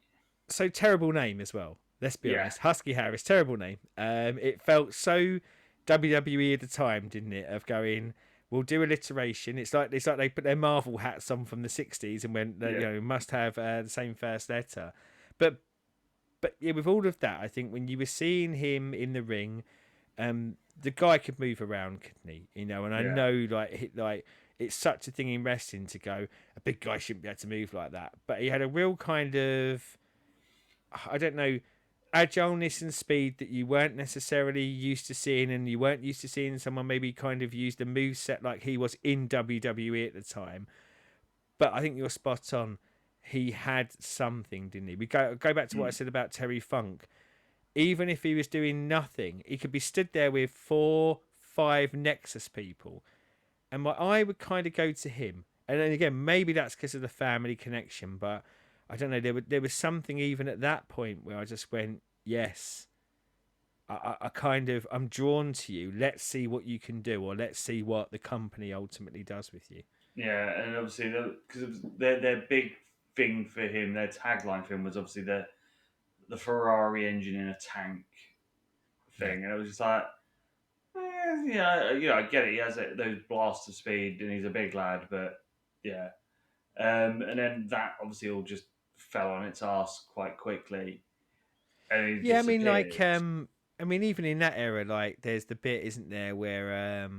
So terrible name as well. Let's be Yeah, honest. Husky Harris, terrible name. It felt so WWE at the time, didn't it? Of going, we'll do alliteration. It's like they put their Marvel hats on from the '60s and went, yeah, must have the same first letter. But yeah, with all of that, I think when you were seeing him in the ring, the guy could move around, couldn't he? And I yeah. know like it's such a thing in wrestling to go, a big guy shouldn't be able to move like that. But he had a real kind of, I don't know, agileness and speed that you weren't necessarily used to seeing, and you weren't used to seeing someone maybe kind of use the move set like he was in WWE at the time. But I think you're spot on. He had something, didn't he? We go back to what I Mm. said about Terry Funk. Even if he was doing nothing, he could be stood there with 4, 5 Nexus people, and my eye would kind of go to him. And then again, maybe that's because of the family connection, but I don't know. There was something even at that point where I just went, yes, I kind of I'm drawn to you. Let's see what you can do, or let's see what the company ultimately does with you. Yeah, and obviously because their big thing for him, their tagline for him was obviously the Ferrari engine in a tank Yeah, thing, and it was just like, yeah, I get it. He has those blasts of speed, and he's a big lad, but yeah. And then that obviously all just fell on its ass quite quickly, and he yeah. I mean, disappeared. even in that era, like, there's the bit, isn't there, where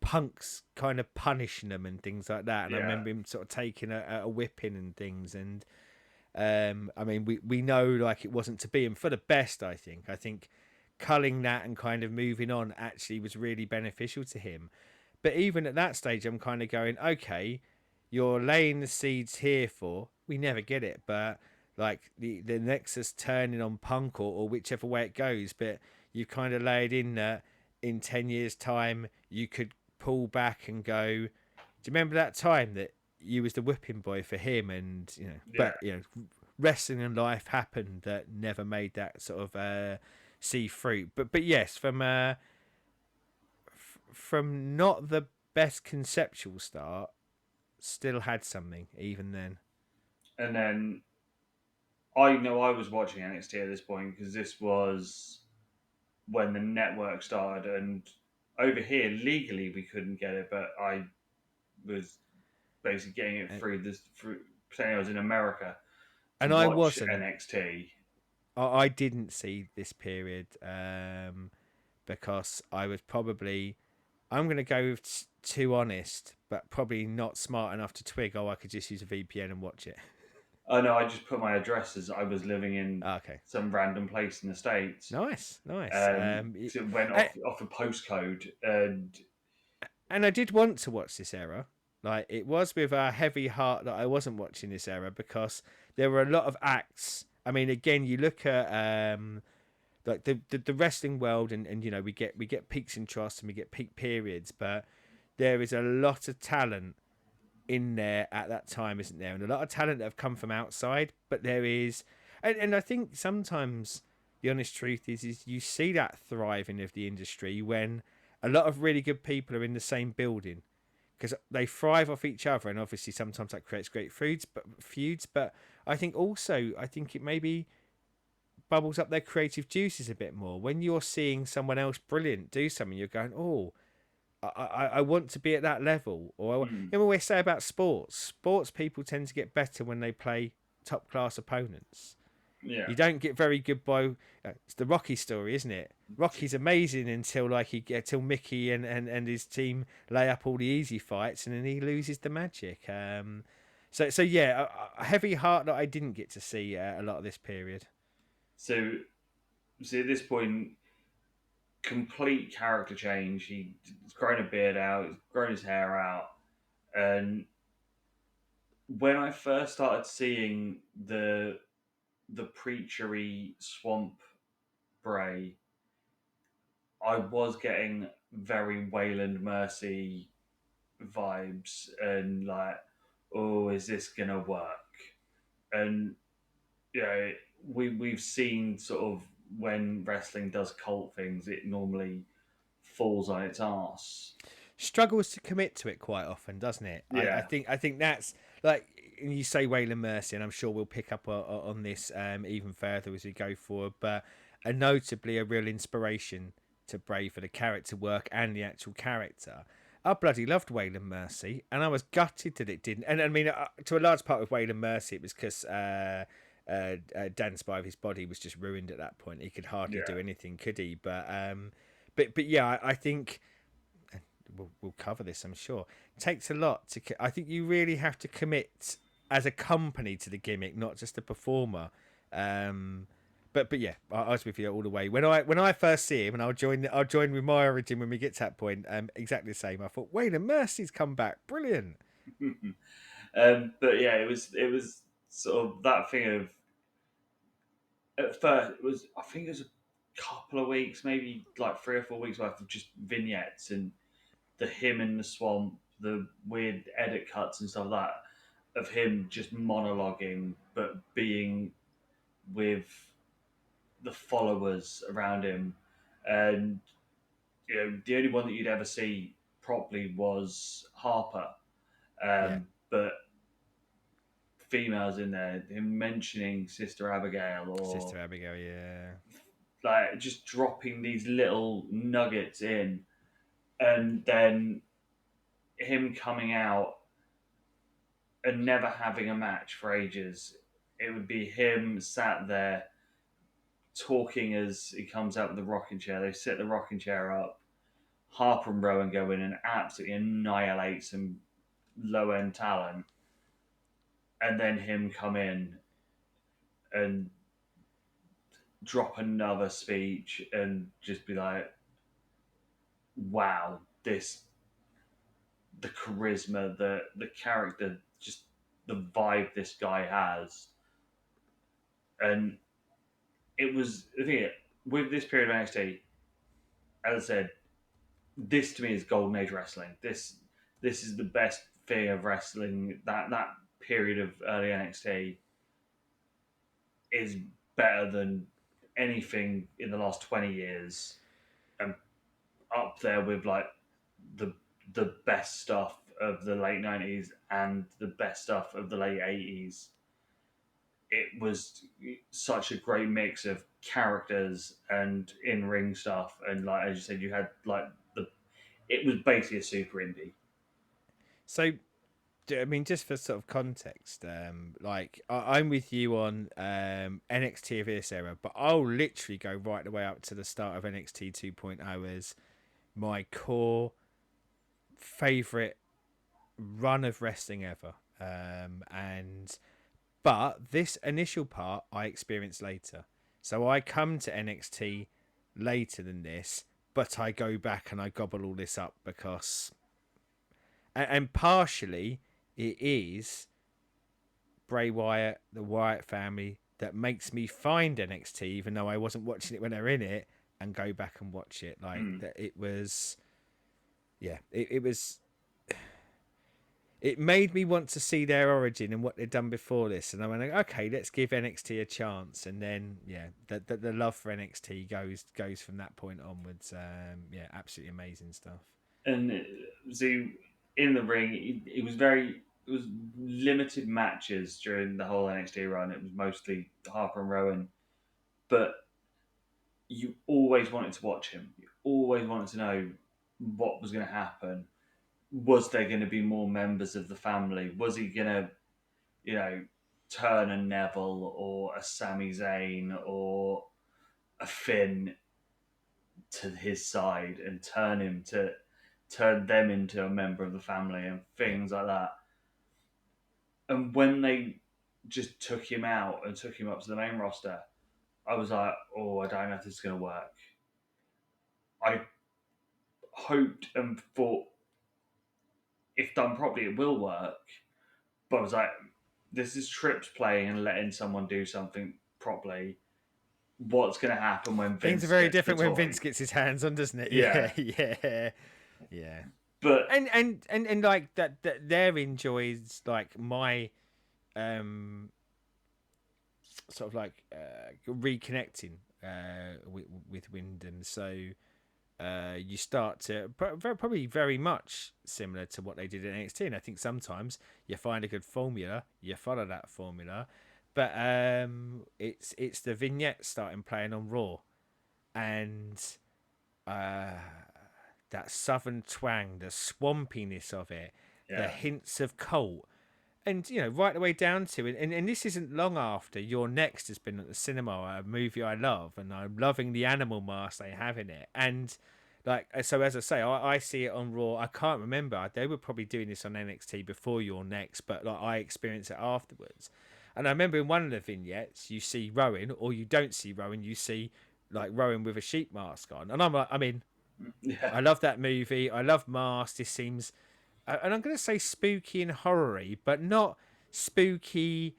Punk's kind of punishing them and things like that, and I Yeah, remember him sort of taking a whipping and things, and I mean, we know like it wasn't to be, and for the best, I think. I think culling that and kind of moving on actually was really beneficial to him. But even at that stage, I'm kind of going, okay, you're laying the seeds here for, we never get it, but like the Nexus turning on Punk, or whichever way it goes, but you've kind of laid in that in 10 years' time, you could pull back and go, do you remember that time that you was the whipping boy for him? And, yeah, but, wrestling and life happened that never made that sort of see fruit. But yes, from not the best conceptual start, still had something even then. and then I know I was watching NXT at this point because this was when the network started, and over here legally we couldn't get it, but I was basically getting it And, through saying I was in America to and I watch wasn't. NXT. I didn't see this period because I was probably. I'm going to go with too honest, but probably not smart enough to twig. Oh, I could just use a VPN and watch it. Oh no, I just put my address as I was living in Okay, some random place in the States. nice, nice. So it went off a postcode, and And I did want to watch this era. Like, it was with a heavy heart that I wasn't watching this era, because there were a lot of acts. I mean, again, you look at like the wrestling world, and we get peaks and troughs, and we get peak periods, but there is a lot of talent in there at that time, isn't there? And a lot of talent that have come from outside, but there is, and I think sometimes the honest truth is you see that thriving of the industry when a lot of really good people are in the same building, because they thrive off each other, and obviously sometimes that creates great feuds. But I think it maybe bubbles up their creative juices a bit more when you're seeing someone else brilliant do something. You're going, oh, I want to be at that level. Or, mm, you know, we say about sports people tend to get better when they play top class opponents. Yeah. You don't get very good by. It's the Rocky story, isn't it? Rocky's amazing until until Mickey and his team lay up all the easy fights, and then he loses the magic. So yeah, a heavy heart that I didn't get to see a lot of this period. So, see, at this point, complete character change. He's grown a beard out, he's grown his hair out. And when I first started seeing the preachery swamp Bray, I was getting very Wayland Mercy vibes and like, oh, is this gonna work? And you know, we've seen sort of when wrestling does cult things, it normally falls on its ass. Struggles to commit to it quite often, doesn't it? Yeah, I think that's like you say Waylon Mercy, and I'm sure we'll pick up on this even further as we go forward. But notably a real inspiration to Bray for the character work and the actual character. I bloody loved Waylon Mercy, and I was gutted that it didn't. And I mean, to a large part with Waylon Mercy, it was because Dan's spy of his body was just ruined at that point. He could hardly yeah. do anything, could he? But yeah, I think we'll cover this, I'm sure. It takes a lot to. I think you really have to commit as a company to the gimmick, not just a performer. But yeah, I was with you all the way. When I first see him, and I'll join with my origin when we get to that point. Exactly the same. I thought, Wayne and Mercy's come back, brilliant. But yeah, it was sort of that thing of at first it was I think it was a couple of weeks, maybe like 3 or 4 weeks worth of just vignettes and the him in the swamp, the weird edit cuts and stuff like that of him just monologuing but being with the followers around him. And you know, the only one that you'd ever see properly was Harper. Yeah, But females in there, him mentioning Sister Abigail or Sister Abigail. Yeah, like just dropping these little nuggets in, and then him coming out and never having a match for ages. It would be him sat there talking as he comes out with the rocking chair. They set the rocking chair up. Harper and Rowan go in and absolutely annihilate some low end talent, and then him come in and drop another speech and just be like, "Wow, this the charisma, the character, just the vibe this guy has." And it was the thing with this period of NXT. As I said, this to me is golden age wrestling. This is the best thing of wrestling. That period of early NXT is better than anything in the last 20 years, and up there with like the the best stuff of the late 90s and the best stuff of the late 80s. It was such a great mix of characters and in ring stuff, and like as you said, you had like the it was basically a super indie. so I mean, just for sort of context, like I'm with you on NXT of this era, but I'll literally go right the way up to the start of NXT 2.0 as my core favorite run of wrestling ever. And but this initial part I experienced later, so I come to NXT later than this, but I go back and I gobble all this up because, and partially it is Bray Wyatt, the Wyatt family, that makes me find NXT, even though I wasn't watching it when they're in it, and go back and watch it. Like Mm. that, it was, yeah, it was. It made me want to see their origin and what they'd done before this, and I went, okay, let's give NXT a chance. And then, yeah, the love for NXT goes from that point onwards. Yeah, absolutely amazing stuff. And see, in the ring, it was very it was limited matches during the whole NXT run. It was mostly Harper and Rowan, but you always wanted to watch him. You always wanted to know what was going to happen. Was there going to be more members of the family? Was he going to, you know, turn a Neville or a Sami Zayn or a Finn to his side and turn them into a member of the family and Yeah. things like that. And when they just took him out and took him up to the main roster, I was like, oh, I don't know if this is going to work. I hoped and thought, if done properly, it will work. But I was like, this is Trips playing and letting someone do something properly. What's going to happen when Things are Vince very gets the different when toy? Vince gets his hands on, doesn't it? Yeah. Yeah, yeah. But And like that there enjoys like my um sort of like reconnecting with Wyndham. So you start to probably very much similar to what they did in NXT. And I think sometimes you find a good formula, you follow that formula, but it's the vignette starting playing on Raw, and uh, that southern twang, the swampiness of it, the yeah, hints of Colt, and right the way down to it. And this isn't long after Your Next has been at the cinema, a movie I love, and I'm loving the animal mask they have in it. And like, so as I say, I see it on Raw. I can't remember, they were probably doing this on NXT before Your Next, but like I experienced it afterwards. And I remember in one of the vignettes you see Rowan, or you don't see Rowan, you see like Rowan with a sheep mask on, and I'm like, I mean, yeah, I love that movie, I love Mask. This seems, and I'm going to say spooky and horror-y, but not spooky,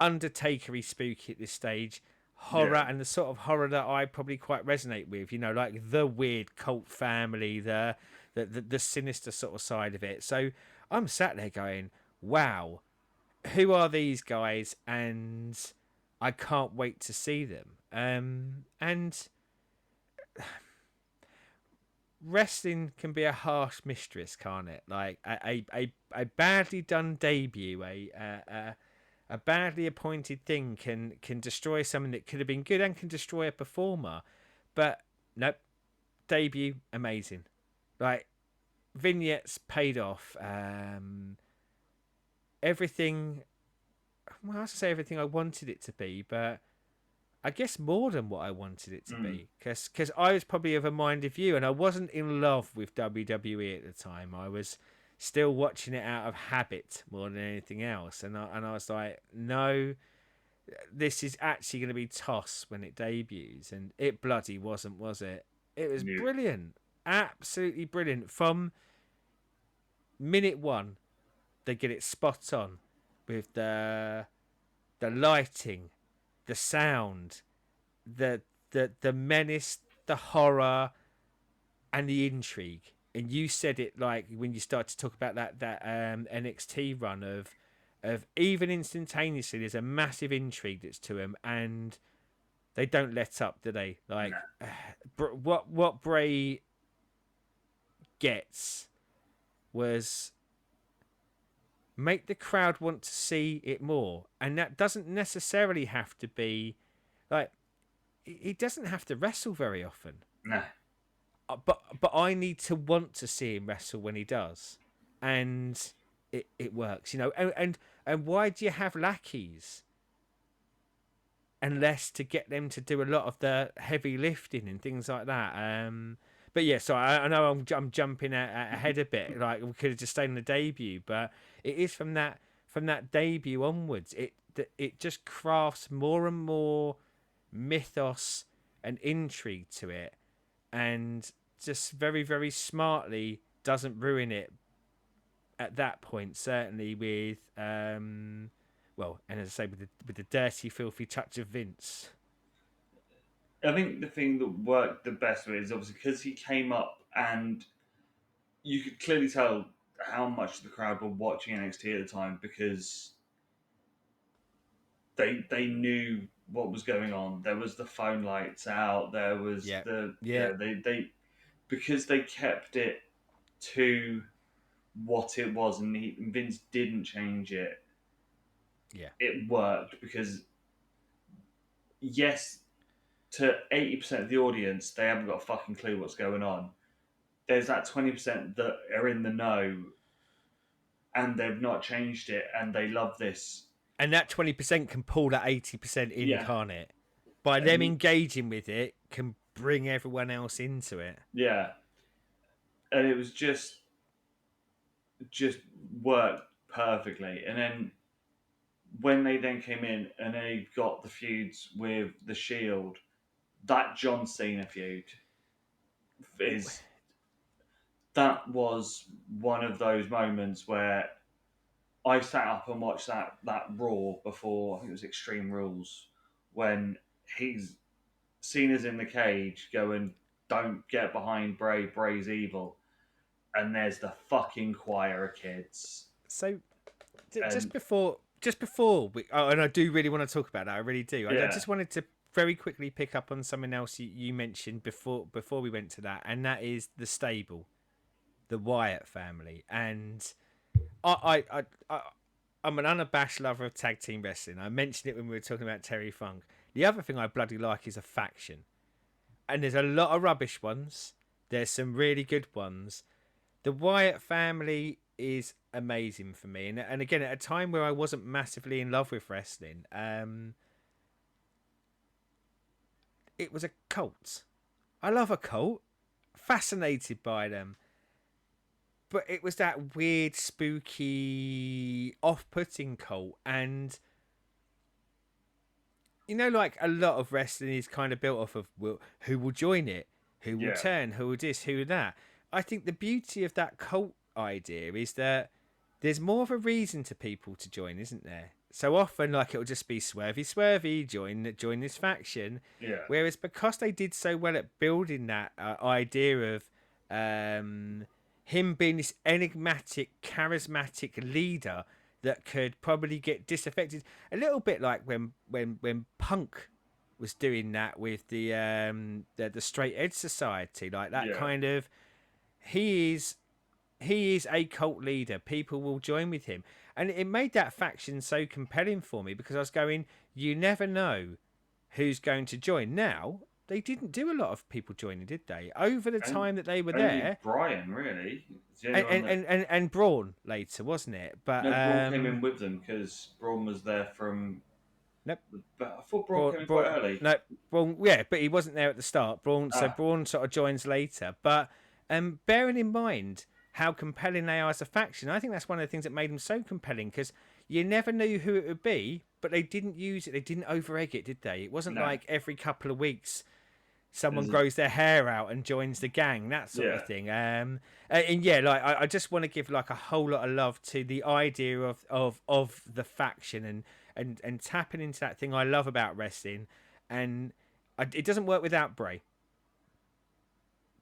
Undertaker-y spooky at this stage. Horror, yeah. and the sort of horror that I probably quite resonate with. Like the weird cult family, the sinister sort of side of it. So I'm sat there going, "Wow, who are these guys?" And I can't wait to see them. And wrestling can be a harsh mistress, can't it? Like a badly done debut, a badly appointed thing can destroy something that could have been good and can destroy a performer. But nope, debut amazing. Like vignettes paid off. Everything. Well, I was to say everything I wanted it to be, but I guess more than what I wanted it to Mm, be, because I was probably of a mind of you, and I wasn't in love with WWE at the time. I was still watching it out of habit more than anything else, and I was like, no, this is actually going to be toss when it debuts, and it bloody wasn't, was it? It was new. brilliant, absolutely brilliant. From minute one, they get it spot on with the lighting, the sound, the the menace, the horror, and the intrigue. And you said it like when you started to talk about that NXT run of even instantaneously, there's a massive intrigue that's to them, and they don't let up, do they? No. Like what Bray gets was make the crowd want to see it more, and that doesn't necessarily have to be like he doesn't have to wrestle very often. No. But I need to want to see him wrestle when he does, and it works, And why do you have lackeys unless to get them to do a lot of the heavy lifting and things like that? But yeah, so I know I'm jumping ahead a bit. Like we could have just stayed on the debut, but it is from that debut onwards. It just crafts more and more mythos and intrigue to it, and just very, very smartly doesn't ruin it at that point. Certainly with, well, and as I say, with the dirty, filthy touch of Vince. I think the thing that worked the best with it is obviously because he came up and you could clearly tell how much the crowd were watching NXT at the time because they knew what was going on. There was the phone lights out. There was Yeah, the yeah, they because they kept it to what it was, and Vince didn't change it. yeah, It worked because yes, to 80% of the audience, they haven't got a fucking clue what's going on. There's that 20% that are in the know and they've not changed it and they love this. And that 20% can pull that 80% in, Yeah, can't it? By and them engaging with it, can bring everyone else into it. yeah, and it was just worked perfectly. And then when they then came in and they got the feuds with the Shield, that John Cena feud is that was one of those moments where I sat up and watched that Raw before I think it was Extreme Rules when he's Cena's in the cage going, "Don't get behind Bray. Bray's evil," and there's the fucking choir of kids, So and just before we, oh, and I do really want to talk about that. I really do. I yeah, just wanted to very quickly pick up on something else you mentioned before we went to that, and that is the stable, the Wyatt family, and I I'm an unabashed lover of tag team wrestling. I mentioned it when we were talking about Terry Funk. The other thing I bloody like is a faction, and there's a lot of rubbish ones. There's some really good ones. The Wyatt family is amazing for me, and again at a time where I wasn't massively in love with wrestling, it was a cult. I love a cult, fascinated by them, but it was that weird, spooky, off-putting cult, and like a lot of wrestling is kind of built off of who will join it, who will yeah, turn, who will this, who will that. I think the beauty of that cult idea is that there's more of a reason to people to join, isn't there? So often, like it'll just be swervy, join this faction. yeah, Whereas because they did so well at building that idea of um, him being this enigmatic, charismatic leader that could probably get disaffected, a little bit like when Punk was doing that with the Straight Edge Society, like that yeah, kind of he is he is a cult leader. People will join with him. And it made that faction so compelling for me because I was going, you never know who's going to join. Now, they didn't do a lot of people joining, did they? Over the and time that they were only there, Brian really. It's the only and one that and Braun later, wasn't it? But no Braun came in with them because Braun was there from. nope. But I thought Braun came in quite early. No, Braun, yeah, but he wasn't there at the start. So Ah, Braun sort of joins later. But bearing in mind how compelling they are as a faction, I think that's one of the things that made them so compelling because you never knew who it would be, but they didn't use it. They didn't over egg it, did they? It wasn't no, like every couple of weeks someone there's a, grows their hair out and joins the gang, that sort yeah, of thing. And yeah, like I just want to give like a whole lot of love to the idea of the faction and tapping into that thing I love about wrestling. And it doesn't work without Bray.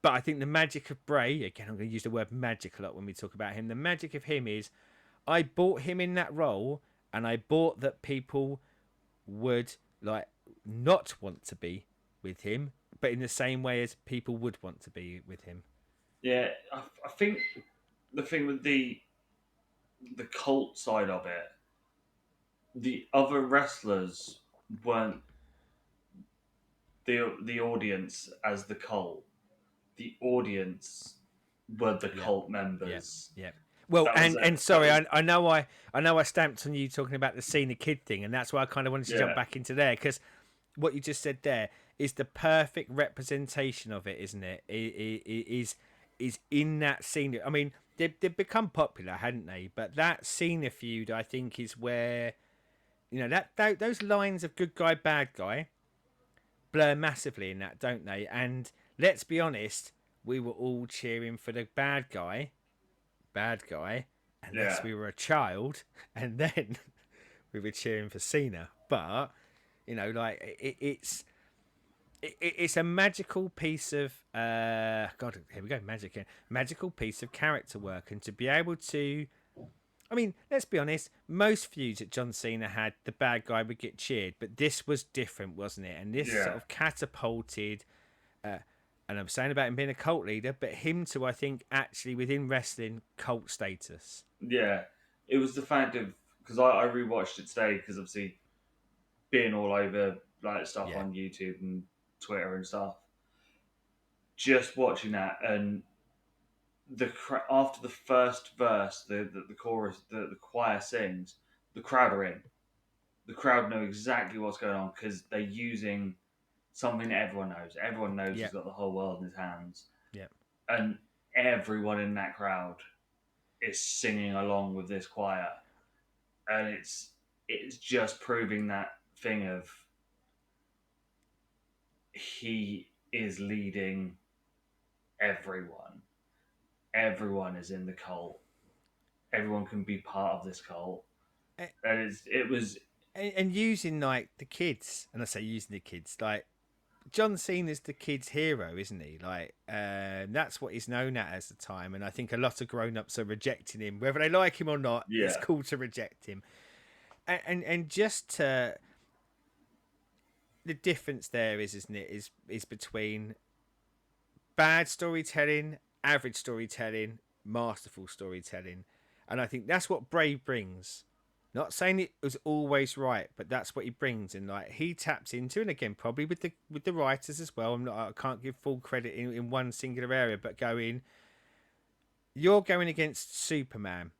But I think the magic of Bray, again, I'm going to use the word magic a lot when we talk about him. The magic of him is I bought him in that role and I bought that people would like not want to be with him, but in the same way as people would want to be with him. yeah. I think the thing with the cult side of it, the other wrestlers weren't the audience as the cult. The audience were the Yep, cult yep, members. yep. Well, That was it. and That sorry, was I know I stamped on you talking about the Cena Kid thing, and that's why I kind of wanted to jump yeah, back into there because what you just said there is the perfect representation of it, isn't it? Is in that scene. I mean, they've become popular, hadn't they? But that Cena feud, I think, is where that those lines of good guy, bad guy blur massively in that, don't they? And let's be honest, we were all cheering for the bad guy, unless yeah, we were a child, and then we were cheering for Cena. But like it's a magical piece of God. Here we go, magical piece of character work, and to be able to. I mean, let's be honest. Most feuds that John Cena had, the bad guy would get cheered, but this was different, wasn't it? And this yeah, sort of catapulted. Uh, and I'm saying about him being a cult leader, but him to, I think, actually within wrestling, cult status. yeah. It was the fact of because I rewatched it today because obviously being all over like stuff Yeah, on YouTube and Twitter and stuff. Just watching that and after the first verse, the chorus, the choir sings, the crowd are in. the crowd know exactly what's going on because they're using something everyone knows. Everyone knows Yeah. he's got the whole world in his hands, Yeah. and everyone in that crowd is singing along with this choir, and it's just proving that thing of he is leading everyone. Everyone is in the cult. Everyone can be part of this cult, and it was And using like the kids, and I say using the kids, like John Cena's the kids' hero, isn't he? Like, that's what he's known at the time, and I think a lot of grown-ups are rejecting him, whether they like him or not. It's yeah, cool to reject him, and just to, the difference there is, isn't it? Is between bad storytelling, average storytelling, masterful storytelling, and I think that's what Bray brings. Not saying it was always right, but that's what he brings, and like he taps into, and again, probably with the writers as well. I can't give full credit in one singular area, but you're going against Superman.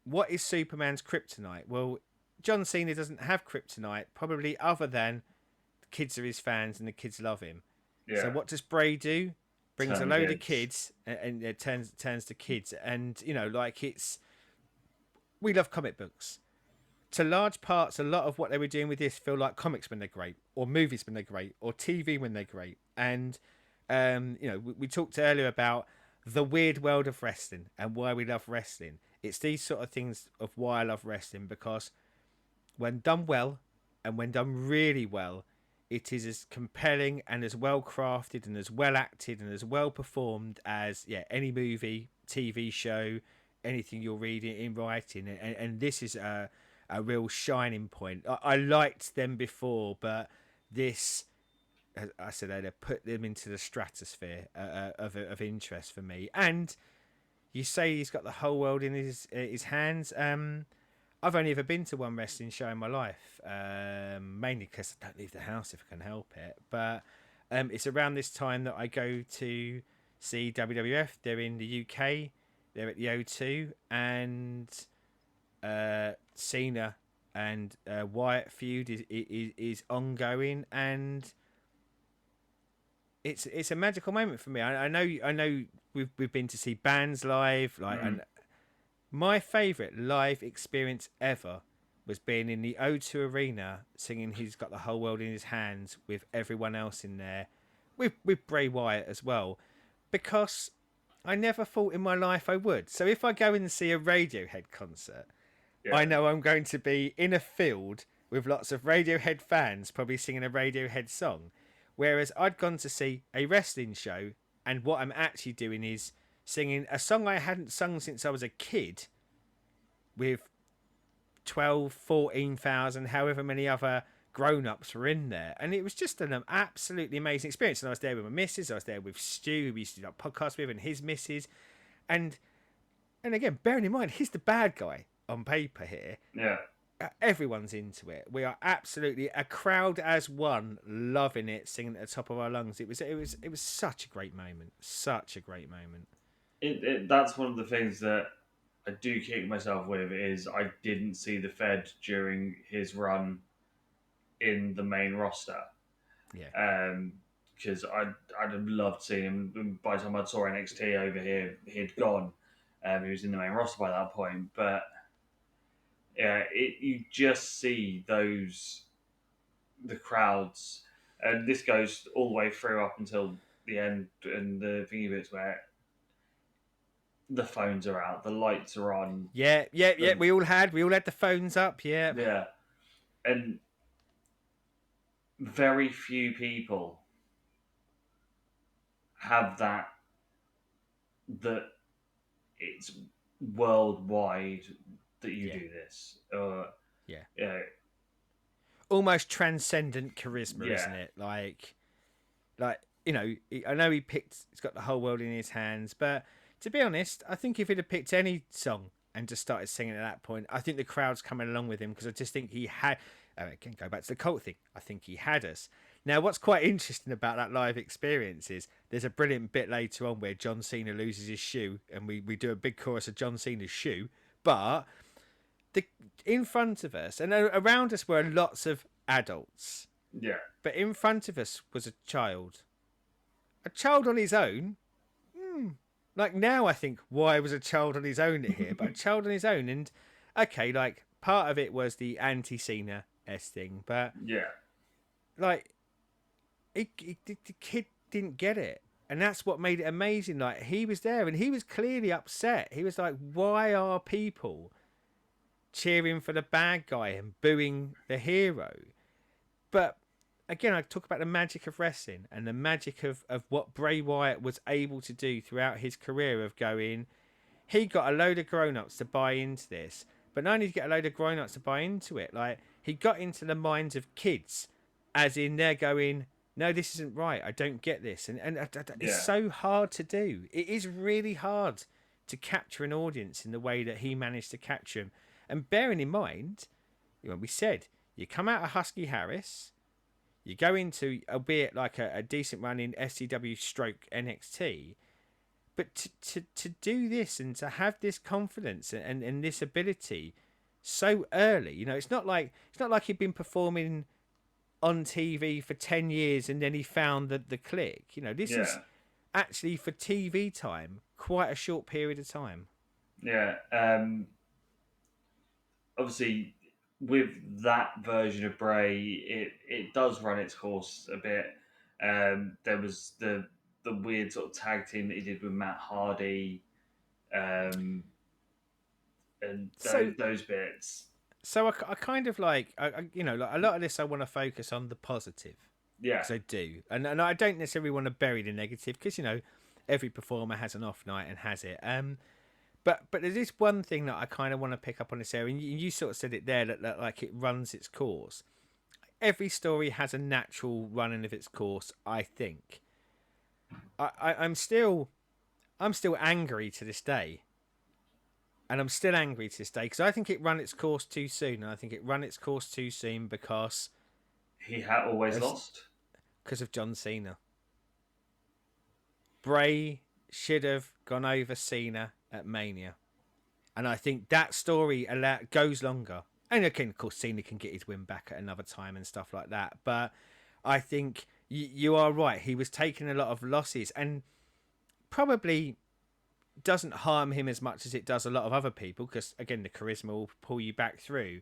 What is Superman's kryptonite? Well, John Cena doesn't have kryptonite, probably other than the kids are his fans and the kids love him. So yeah. what does Bray do? Brings a Turn load of kids. kids and it turns to kids, and like we love comic books. To large parts, a lot of what they were doing with this feel like comics when they're great, or movies when they're great, or TV when they're great. And we talked earlier about the weird world of wrestling and why we love wrestling. It's these sort of things of why I love wrestling, because when done well, and when done really well, it is as compelling and as well crafted and as well acted and as well performed as any movie, TV show, anything you're reading in writing. And this is a real shining point. I liked them before, but this, as I said earlier, put them into the stratosphere of interest for me. And you say he's got the whole world in his hands. I've only ever been to one wrestling show in my life, mainly because I don't leave the house if I can help it. But it's around this time that I go to see WWF. They're in the UK. They're at the O2, and Cena and Wyatt feud is ongoing, and it's a magical moment for me. I know we've been to see bands live, and my favourite live experience ever was being in the O2 Arena singing "He's Got the Whole World in His Hands" with everyone else in there, with Bray Wyatt as well, because I never thought in my life I would. So if I go and see a Radiohead concert, Yeah, I know I'm going to be in a field with lots of Radiohead fans probably singing a Radiohead song. Whereas I'd gone to see a wrestling show, and what I'm actually doing is singing a song I hadn't sung since I was a kid with 12, 14,000, however many other grown-ups were in there. And it was just an absolutely amazing experience. And I was there with my missus, I was there with Stu, who we used to do a podcast with, and his missus. And again, bearing in mind, he's the bad guy on paper here. yeah. Everyone's into it. We are absolutely a crowd as one, loving it, singing at the top of our lungs. It was such a great moment. Such a great moment. That's one of the things that I do kick myself with is I didn't see the Fed during his run in the main roster. Yeah. Because I'd have loved seeing him. And by the time I saw NXT over here, he'd gone. He was in the main roster by that point. But yeah, you just see the crowds, and this goes all the way through up until the end and the thingy bits where the phones are out, the lights are on. Yeah. We all had the phones up. Yeah. Yeah, and very few people have that it's worldwide that you Yeah. do this. Yeah. Yeah, Almost transcendent charisma, yeah, isn't it? Like I know he's got the whole world in his hands, but to be honest, I think if he'd have picked any song and just started singing at that point, I think the crowd's coming along with him, because I just think he had. Again, go back to the cult thing. I think he had us. Now, what's quite interesting about that live experience is there's a brilliant bit later on where John Cena loses his shoe, and we do a big chorus of John Cena's shoe, but the in front of us and around us were lots of adults, Yeah. but in front of us was a child on his own. Like now, I think why was a child on his own here, but a child on his own, and okay, like part of it was the anti-Cena s thing, but Yeah. like the kid didn't get it. And that's what made it amazing. Like he was there and he was clearly upset. He was like, why are people cheering for the bad guy and booing the hero? But again, I talk about the magic of wrestling and the magic of what Bray Wyatt was able to do throughout his career of going, he got a load of grown-ups to buy into this. But not only did he get a load of grown-ups to buy into it, like he got into the minds of kids, as in they're going, no, this isn't right. I don't get this. And it's Yeah. so hard to do. It is really hard to capture an audience in the way that he managed to capture them. And bearing in mind, we said, you come out of Husky Harris, you go into, albeit like a decent run in SCW stroke NXT, but to do this and to have this confidence and this ability so early, it's not like he'd been performing on TV for 10 years and then he found the click. This is Yeah. actually for TV time quite a short period of time. Yeah. Obviously, with that version of Bray, it does run its course a bit. There was the weird sort of tag team that he did with Matt Hardy, um, and So those bits. so I kind of like like a lot of this I want to focus on the positive Yeah. because I do, and I don't necessarily want to bury the negative because every performer has an off night and has it. But there's this one thing that I kind of want to pick up on this area, and you sort of said it there that like it runs its course. Every story has a natural running of its course. I think. I'm still angry to this day, and I'm still angry to this day because I think it ran its course too soon, and I think it ran its course too soon He had always of lost. because of John Cena. Bray should have gone over Cena at Mania. And I think that story goes longer. And again, of course, Cena can get his win back at another time and stuff like that. But I think you are right. He was taking a lot of losses and probably doesn't harm him as much as it does a lot of other people because, again, the charisma will pull you back through.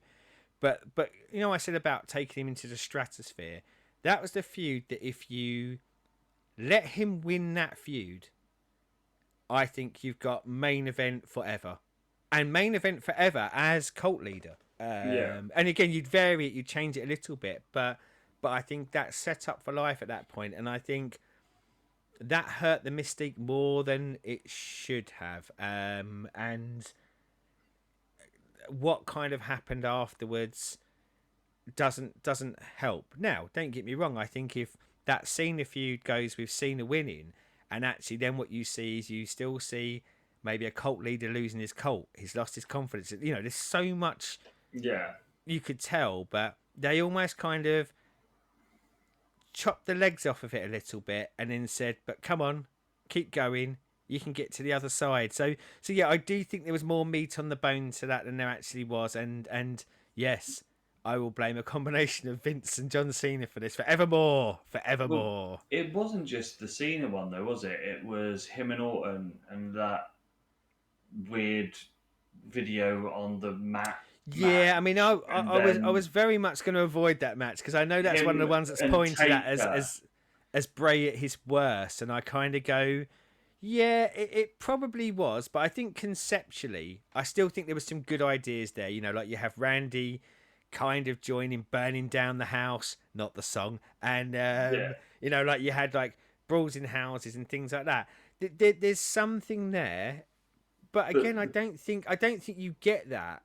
But I said about taking him into the stratosphere. That was the feud that if you let him win that feud, I think you've got main event forever. And main event forever as cult leader. Yeah. And again, you'd vary it, you'd change it a little bit, but I think that's set up for life at that point, and I think that hurt the Mystique more than it should have. And what kind of happened afterwards doesn't help. Now, don't get me wrong. I think if that Cena feud goes with Cena winning, and actually then what you see is you still see maybe a cult leader losing his cult. He's lost his confidence. There's so much Yeah. you could tell, but they almost kind of chopped the legs off of it a little bit and then said, but come on, keep going. You can get to the other side. So yeah, I do think there was more meat on the bone to that than there actually was. And yes, I will blame a combination of Vince and John Cena for this forevermore. Well, Forevermore. it wasn't just the Cena one though, was it? It was him and Orton and that weird video on the mat. Yeah, I mean, And I then was very much going to avoid that match because I know that's one of him the ones that's and pointed at Taker. as Bray at his worst, and I kind of go, yeah, it probably was, but I think conceptually, I still think there was some good ideas there. Like you have Randy kind of joining, burning down the house, not the song, and Yeah. like you had like brawls in houses and things like that. There's something there, but But again, I don't think you get that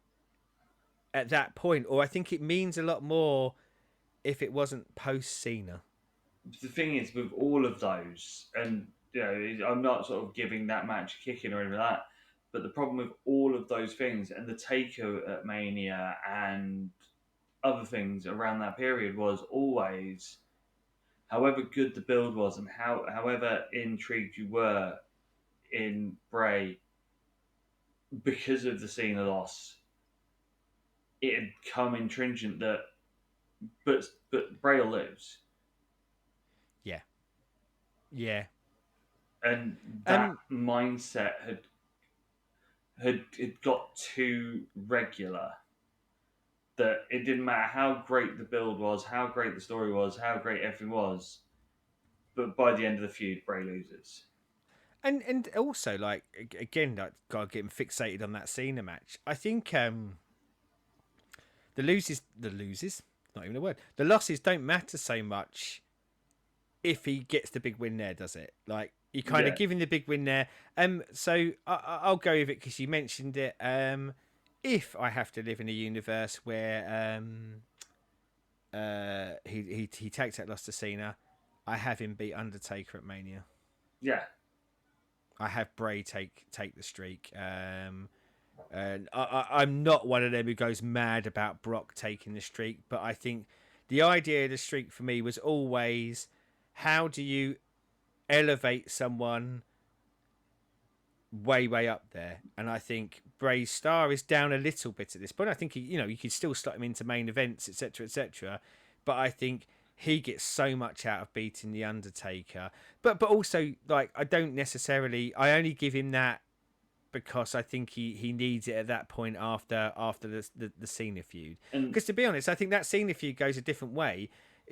at that point, or I think it means a lot more if it wasn't post Cena. the thing is, with all of those, and I'm not sort of giving that match a kick in or anything like that, but the problem with all of those things and the Taker at Mania and other things around that period was always, however good the build was and however intrigued you were in Bray because of the Cena loss, it had come intringent that, but Bray will lose, Yeah, yeah. and that Um, mindset had got too regular. That it didn't matter how great the build was, how great the story was, how great everything was, but by the end of the feud, Bray loses. and also like again, like God getting fixated on that Cena match. I think the loses, not even a word. The losses don't matter so much if he gets the big win there, does it? Like you kind of Yeah, give him the big win there. So I'll go with it because you mentioned it. If I have to live in a universe where he takes that loss to Cena, I have him beat Undertaker at Mania. yeah, I have Bray take the streak. And I'm not one of them who goes mad about Brock taking the streak, but I think the idea of the streak for me was always how do you elevate someone way up there? And I think Bray's star is down a little bit at this point. I think you could still slot him into main events, etc., etc. But I think he gets so much out of beating the Undertaker. But also like I only give him that because I think he needs it at that point after the Cena feud. and Because to be honest, I think that Cena feud goes a different way.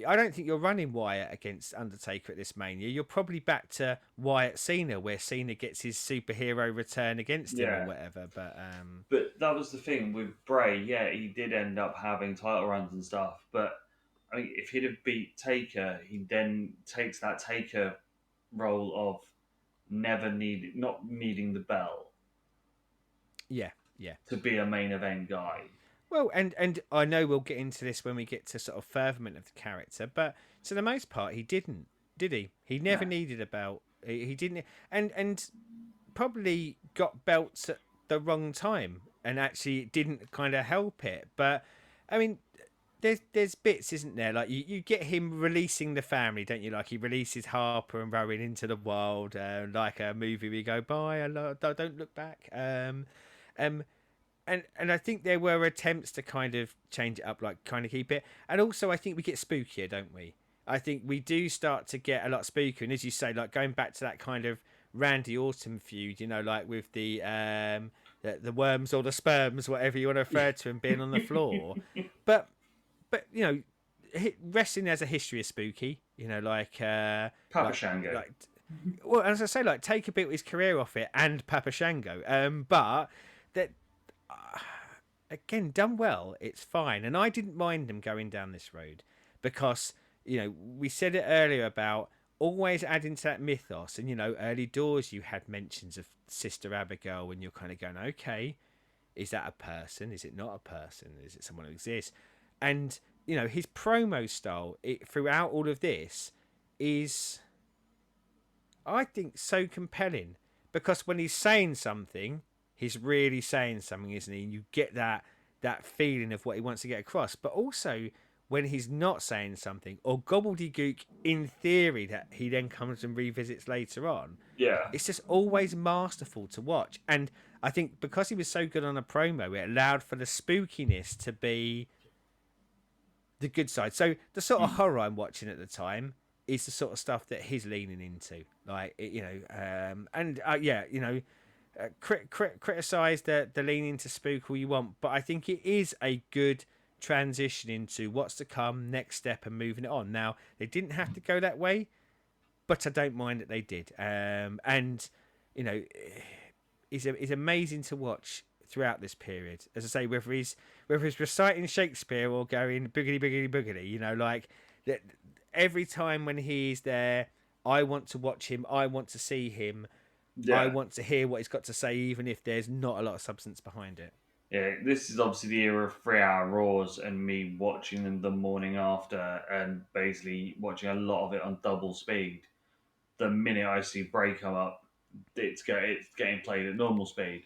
I don't think you're running Wyatt against Undertaker at this Mania. You're probably back to Wyatt Cena, where Cena gets his superhero return against him or yeah. whatever. But But that was the thing with Bray. Yeah, he did end up having title runs and stuff. But I mean, if he'd have beat Taker, he then takes that Taker role of not needing the belt yeah, yeah. to be a main event guy. Well, and I know we'll get into this when we get to sort of furtherment of the character, but to the most part, he didn't, did he? He never No. needed a belt. He didn't, and probably got belts at the wrong time and actually didn't kind of help it. But I mean, there's bits, isn't there? Like you get him releasing the family, don't you? Like he releases Harper and Rowan into the world, like a movie. We go bye, don't look back. Um, and I think there were attempts to kind of change it up, like kind of keep it. And also, I think we get spookier, don't we? I think we do start to get a lot spookier. And as you say, like going back to that kind of Randy Orton feud, like with the worms or the sperms, whatever you want to refer to him being on the floor. But wrestling has a history of spooky. Papa Shango. Like well, as I say, like take a bit of his career off it and Papa Shango. But that again done well, it's fine, and I didn't mind them going down this road because we said it earlier about always adding to that mythos, and early doors you had mentions of Sister Abigail, when you're kind of going, okay, is that a person? Is it not a person? Is it someone who exists? And his promo style throughout all of this is, I think, so compelling because when he's saying something, he's really saying something, isn't he? And you get that feeling of what he wants to get across. But also when he's not saying something or gobbledygook in theory that he then comes and revisits later on, Yeah. it's just always masterful to watch. And I think because he was so good on a promo, it allowed for the spookiness to be the good side. So the sort of horror I'm watching at the time is the sort of stuff that he's leaning into, like criticize the leaning to spook all you want, but I think it is a good transition into what's to come, next step, and moving it on. Now they didn't have to go that way, but I don't mind that they did. And is amazing to watch throughout this period. As I say, whether he's reciting Shakespeare or going boogity boogity boogity, like that. Every time when he's there, I want to watch him. I want to see him. I Yeah. want to hear what he's got to say, even if there's not a lot of substance behind it. Yeah, this is obviously the era of 3 hour Raws and me watching them the morning after and basically watching a lot of it on double speed. The minute I see Bray come up, it's getting played at normal speed.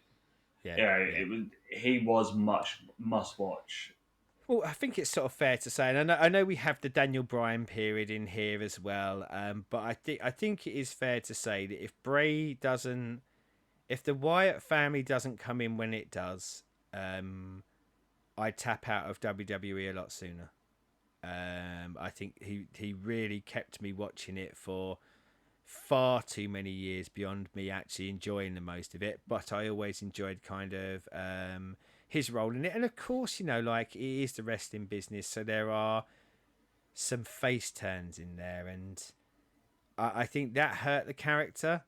Yeah, Yeah, yeah. he was much must watch. Well, I think it's sort of fair to say, and I know we have the Daniel Bryan period in here as well. But I think it is fair to say that if the Wyatt family doesn't come in when it does, I'd tap out of WWE a lot sooner. I think he really kept me watching it for far too many years beyond me actually enjoying the most of it. But I always enjoyed kind of his role in it, and of course, like it is the wrestling business, so there are some face turns in there, and I think that hurt the character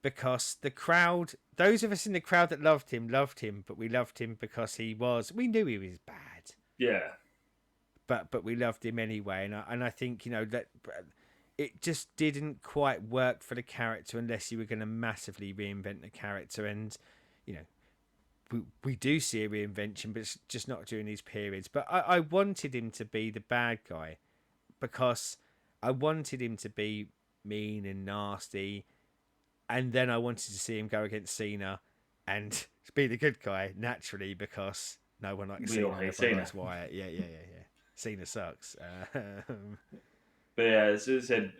because the crowd, those of us in the crowd that loved him, but we loved him because we knew he was bad, Yeah. but we loved him anyway, and I think that it just didn't quite work for the character unless you were going to massively reinvent the character, and you know we do see a reinvention, but it's just not during these periods. But I wanted him to be the bad guy because I wanted him to be mean and nasty, and then I wanted to see him go against Cena and be the good guy naturally because no one likes We all Cena. hate Everyone Cena. likes Wyatt. Yeah. Cena sucks. But yeah, as I said,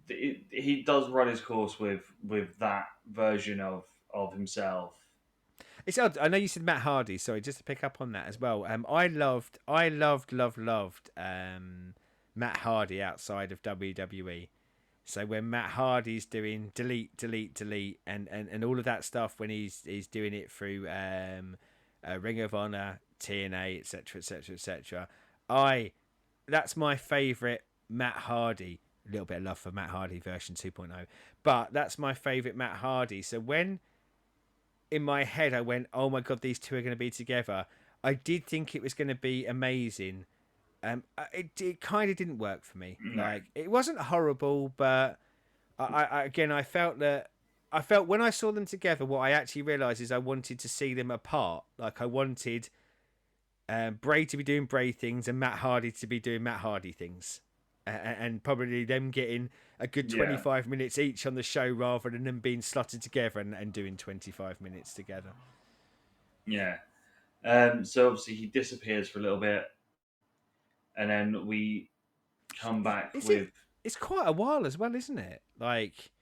he does run his course with that version of himself. It's odd. I know you said Matt Hardy. Sorry, just to pick up on that as well. I loved Matt Hardy outside of WWE. So when Matt Hardy's doing delete, and all of that stuff, when he's doing it through Ring of Honor, TNA, etc. That's my favourite Matt Hardy. A little bit of love for Matt Hardy version 2.0, but that's my favourite Matt Hardy. So when in my head I went, oh my god, these two are going to be together, I did think it was going to be amazing. It kind of didn't work for me. No. Like it wasn't horrible, but I felt when I saw them together, what I actually realised is I wanted to see them apart. Like I wanted Bray to be doing Bray things and Matt Hardy to be doing Matt Hardy things, and probably them getting a good 25 minutes each on the show rather than them being slotted together and doing 25 minutes together. Yeah. So obviously he disappears for a little bit, and then we come back with. It's quite a while as well, isn't it? Like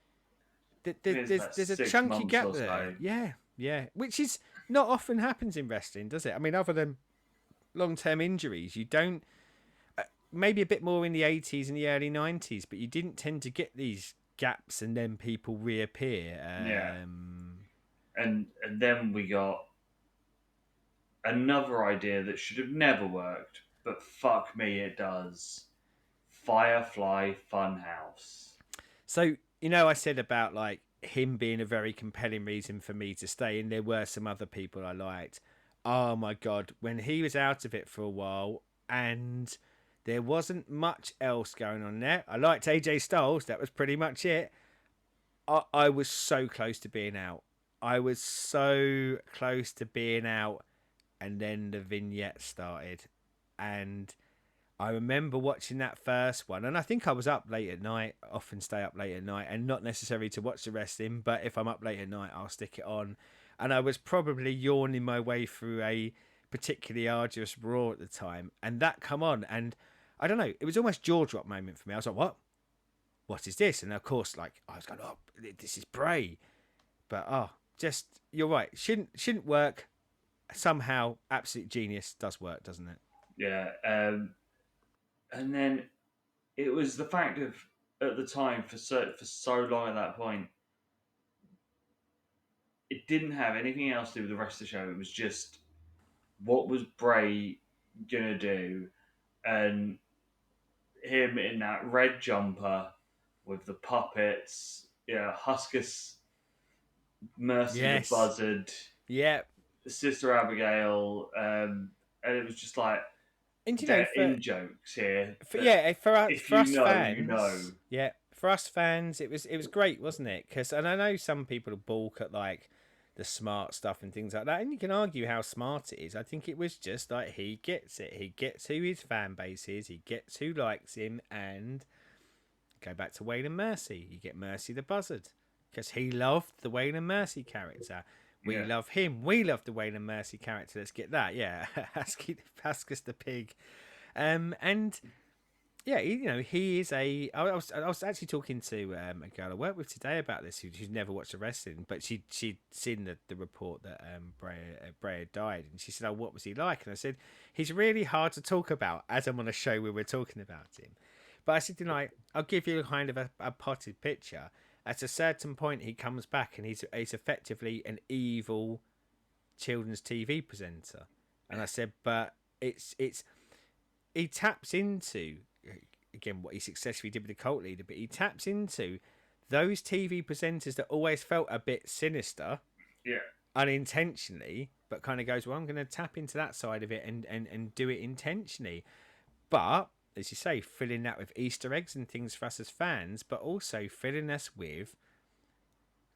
there's a chunky gap there. Yeah, which is not often happens in wrestling, does it? I mean, other than long-term injuries, you don't. Maybe a bit more in the 80s and the early 90s, but you didn't tend to get these gaps and then people reappear. And then we got another idea that should have never worked, but fuck me, it does. Firefly Funhouse. So, I said about like him being a very compelling reason for me to stay, and there were some other people I liked. Oh my god, when he was out of it for a while and there wasn't much else going on there. I liked AJ Styles, that was pretty much it. I was so close to being out. I was so close to being out, and then the vignette started, and I remember watching that first one, and I think I was up late at night. Often stay up late at night, and not necessarily to watch the wrestling, but if I'm up late at night, I'll stick it on. And I was probably yawning my way through a particularly arduous Raw at the time, and that come on, and I don't know, it was almost jaw drop moment for me. I was like, what is this? And of course, like I was going, oh, this is Bray, but just you're right, shouldn't work. Somehow, absolute genius does work, doesn't it? Yeah. And then it was the fact of at the time for so long at that point, it didn't have anything else to do with the rest of the show. It was just what was Bray gonna do, and him in that red jumper with the puppets. Yeah, Huskus, Mercy the Buzzard. Yeah. Sister Abigail, and it was just like, and in jokes here. For us fans, you know. Yeah, for us fans, it was great, wasn't it? And I know some people balk at like the smart stuff and things like that, and you can argue how smart it is. I think it was just like he gets it. He gets who his fan base is. He gets who likes him, and go back to Wayne and Mercy. You get Mercy the Buzzard because he loved the Wayne and Mercy character. We love him. We love the Wayne and Mercy character. Let's get that. Yeah, Huskus the pig. And Yeah, he is a. I was actually talking to a girl I work with today about this who's never watched the wrestling, but she'd seen the report that Bray had died, and she said, "Oh, what was he like?" And I said, "He's really hard to talk about as I'm on a show where we're talking about him." But I said, I'll give you kind of a potted picture. At a certain point, he comes back and he's effectively an evil children's TV presenter, and I said, but it's he taps into again what he successfully did with the cult leader, but he taps into those TV presenters that always felt a bit sinister Yeah. unintentionally, but kind of goes, well, I'm going to tap into that side of it and do it intentionally. But as you say, filling that with Easter eggs and things for us as fans, but also filling us with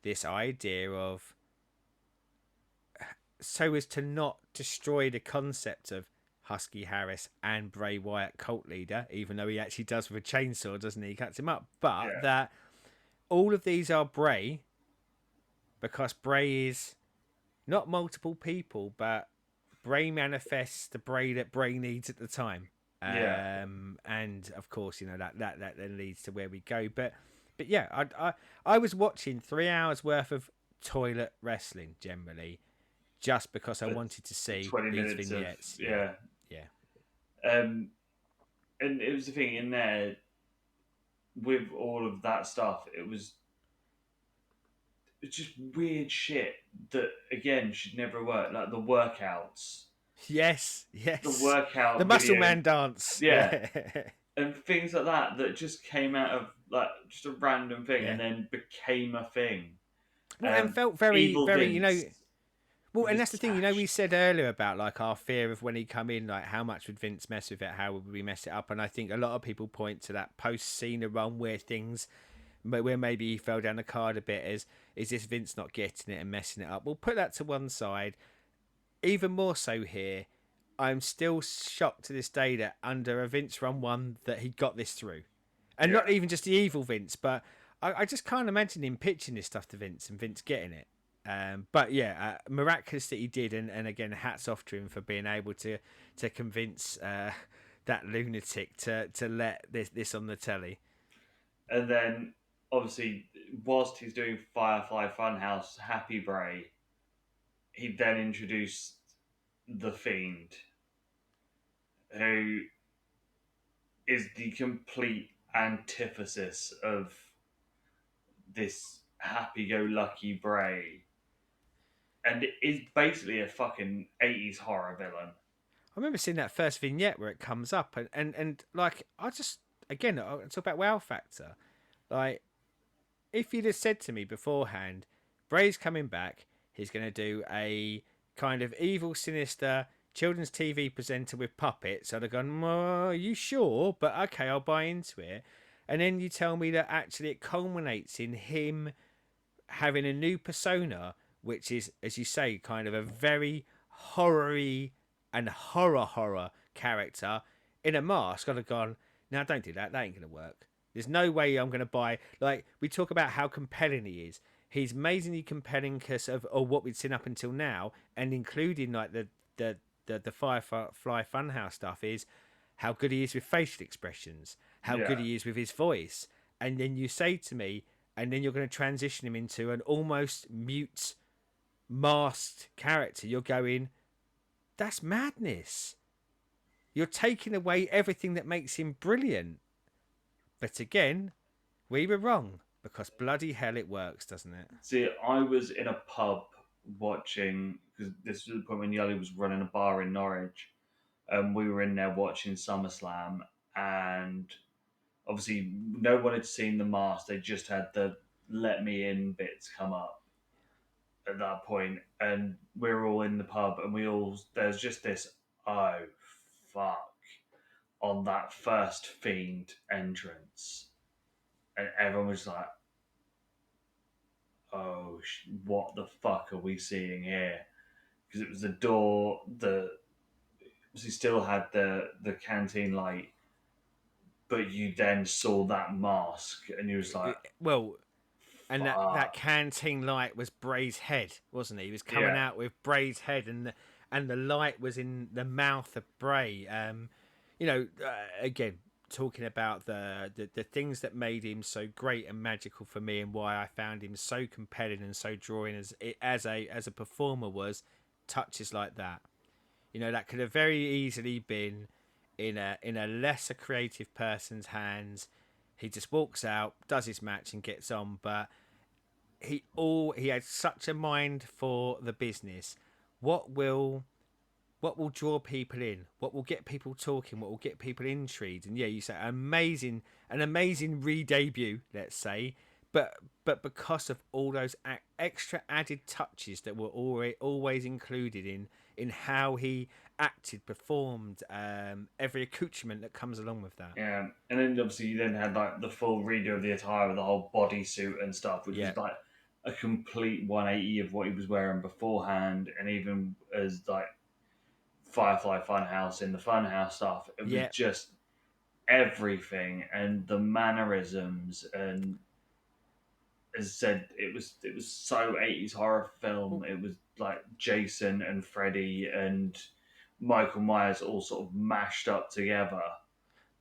this idea of so as to not destroy the concept of Husky Harris and Bray Wyatt cult leader, even though he actually does with a chainsaw, doesn't he? He cuts him up. But Yeah. that all of these are Bray because Bray is not multiple people, but Bray manifests the Bray that Bray needs at the time. Yeah. And of course, that then leads to where we go. But yeah, I was watching 3 hours worth of toilet wrestling generally, just because I wanted to For see 20 these minutes of vignettes. yeah. Yeah. And it was the thing in there with all of that stuff. It's just weird shit that again should never work. Like the workouts, Yes, the yes. The workout Muscle video, Man dance. yeah, Yeah. and things like that that just came out of like just a random thing Yeah. and then became a thing. Well, and felt very, Evil very, Vince well, with and his that's the thing, we tash. said earlier about like our fear of when he come in, like how much would Vince mess with it, how would we mess it up, and I think a lot of people point to that post-Cena run where where maybe he fell down the card a bit as is this Vince not getting it and messing it up. We'll put that to one side. Even more so here, I'm still shocked to this day that under a Vince run one that he got this through, and Yeah, not even just the evil Vince, but I just can't imagine him pitching this stuff to Vince and Vince getting it. But yeah, miraculous that he did, and again, hats off to him for being able to convince that lunatic to let this on the telly. and then obviously whilst he's doing Firefly Funhouse, Happy Bray, he then introduced the Fiend, who is the complete antithesis of this happy-go-lucky Bray, and is basically a fucking 80s horror villain. I remember seeing that first vignette where it comes up, and like I just again I talk about wow factor, like if you'd have said to me beforehand, Bray's coming back, he's going to do a kind of evil, sinister children's TV presenter with puppets, I'd have gone, well, are you sure? But okay, I'll buy into it. And then you tell me that actually it culminates in him having a new persona, which is, as you say, kind of a very horror-y and horror character in a mask. I'd have gone, now don't do that. That ain't gonna work. There's no way I'm gonna buy. Like we talk about how compelling he is. He's amazingly compelling because of what we've seen up until now, and including like the Firefly Funhouse stuff is how good he is with facial expressions, how good Yeah. he is with his voice, and then you say to me, and then you're going to transition him into an almost mute, masked character. You're going, that's madness. You're taking away everything that makes him brilliant. But again, we were wrong because bloody hell it works, doesn't it? See, I was in a pub watching, because this was the point when Yali was running a bar in Norwich, and we were in there watching SummerSlam, and obviously no one had seen the mask. They just had the "let me in" bits come up at that point, and we were all in the pub, and there's just this oh fuck on that first Fiend entrance, and everyone was like, oh, what the fuck are we seeing here? Because it was the door, he still had the canteen light, but you then saw that mask, and you was like, Well, and that fuck, canteen light was Bray's head, wasn't he? He was coming yeah, out with Bray's head, and the light was in the mouth of Bray. Again, talking about the things that made him so great and magical for me, and why I found him so compelling and so drawing as a performer, was touches like that. You know, that could have very easily been in a lesser creative person's hands. He just walks out, does his match, and gets on. But he had such a mind for the business. What will what will draw people in? What will get people talking? What will get people intrigued? And yeah, you say an amazing re-debut, let's say, but because of all those extra added touches that were always included in how he acted, performed, every accoutrement that comes along with that. Yeah, and then obviously you then had like the full redo of the attire with the whole bodysuit and stuff, which Yeah, was like a complete 180 of what he was wearing beforehand, and even as like Firefly Funhouse in the Funhouse stuff, it was yeah. just everything and the mannerisms and as I said, it was so 80s horror film. Well, It was like Jason and Freddy and Michael Myers all sort of mashed up together.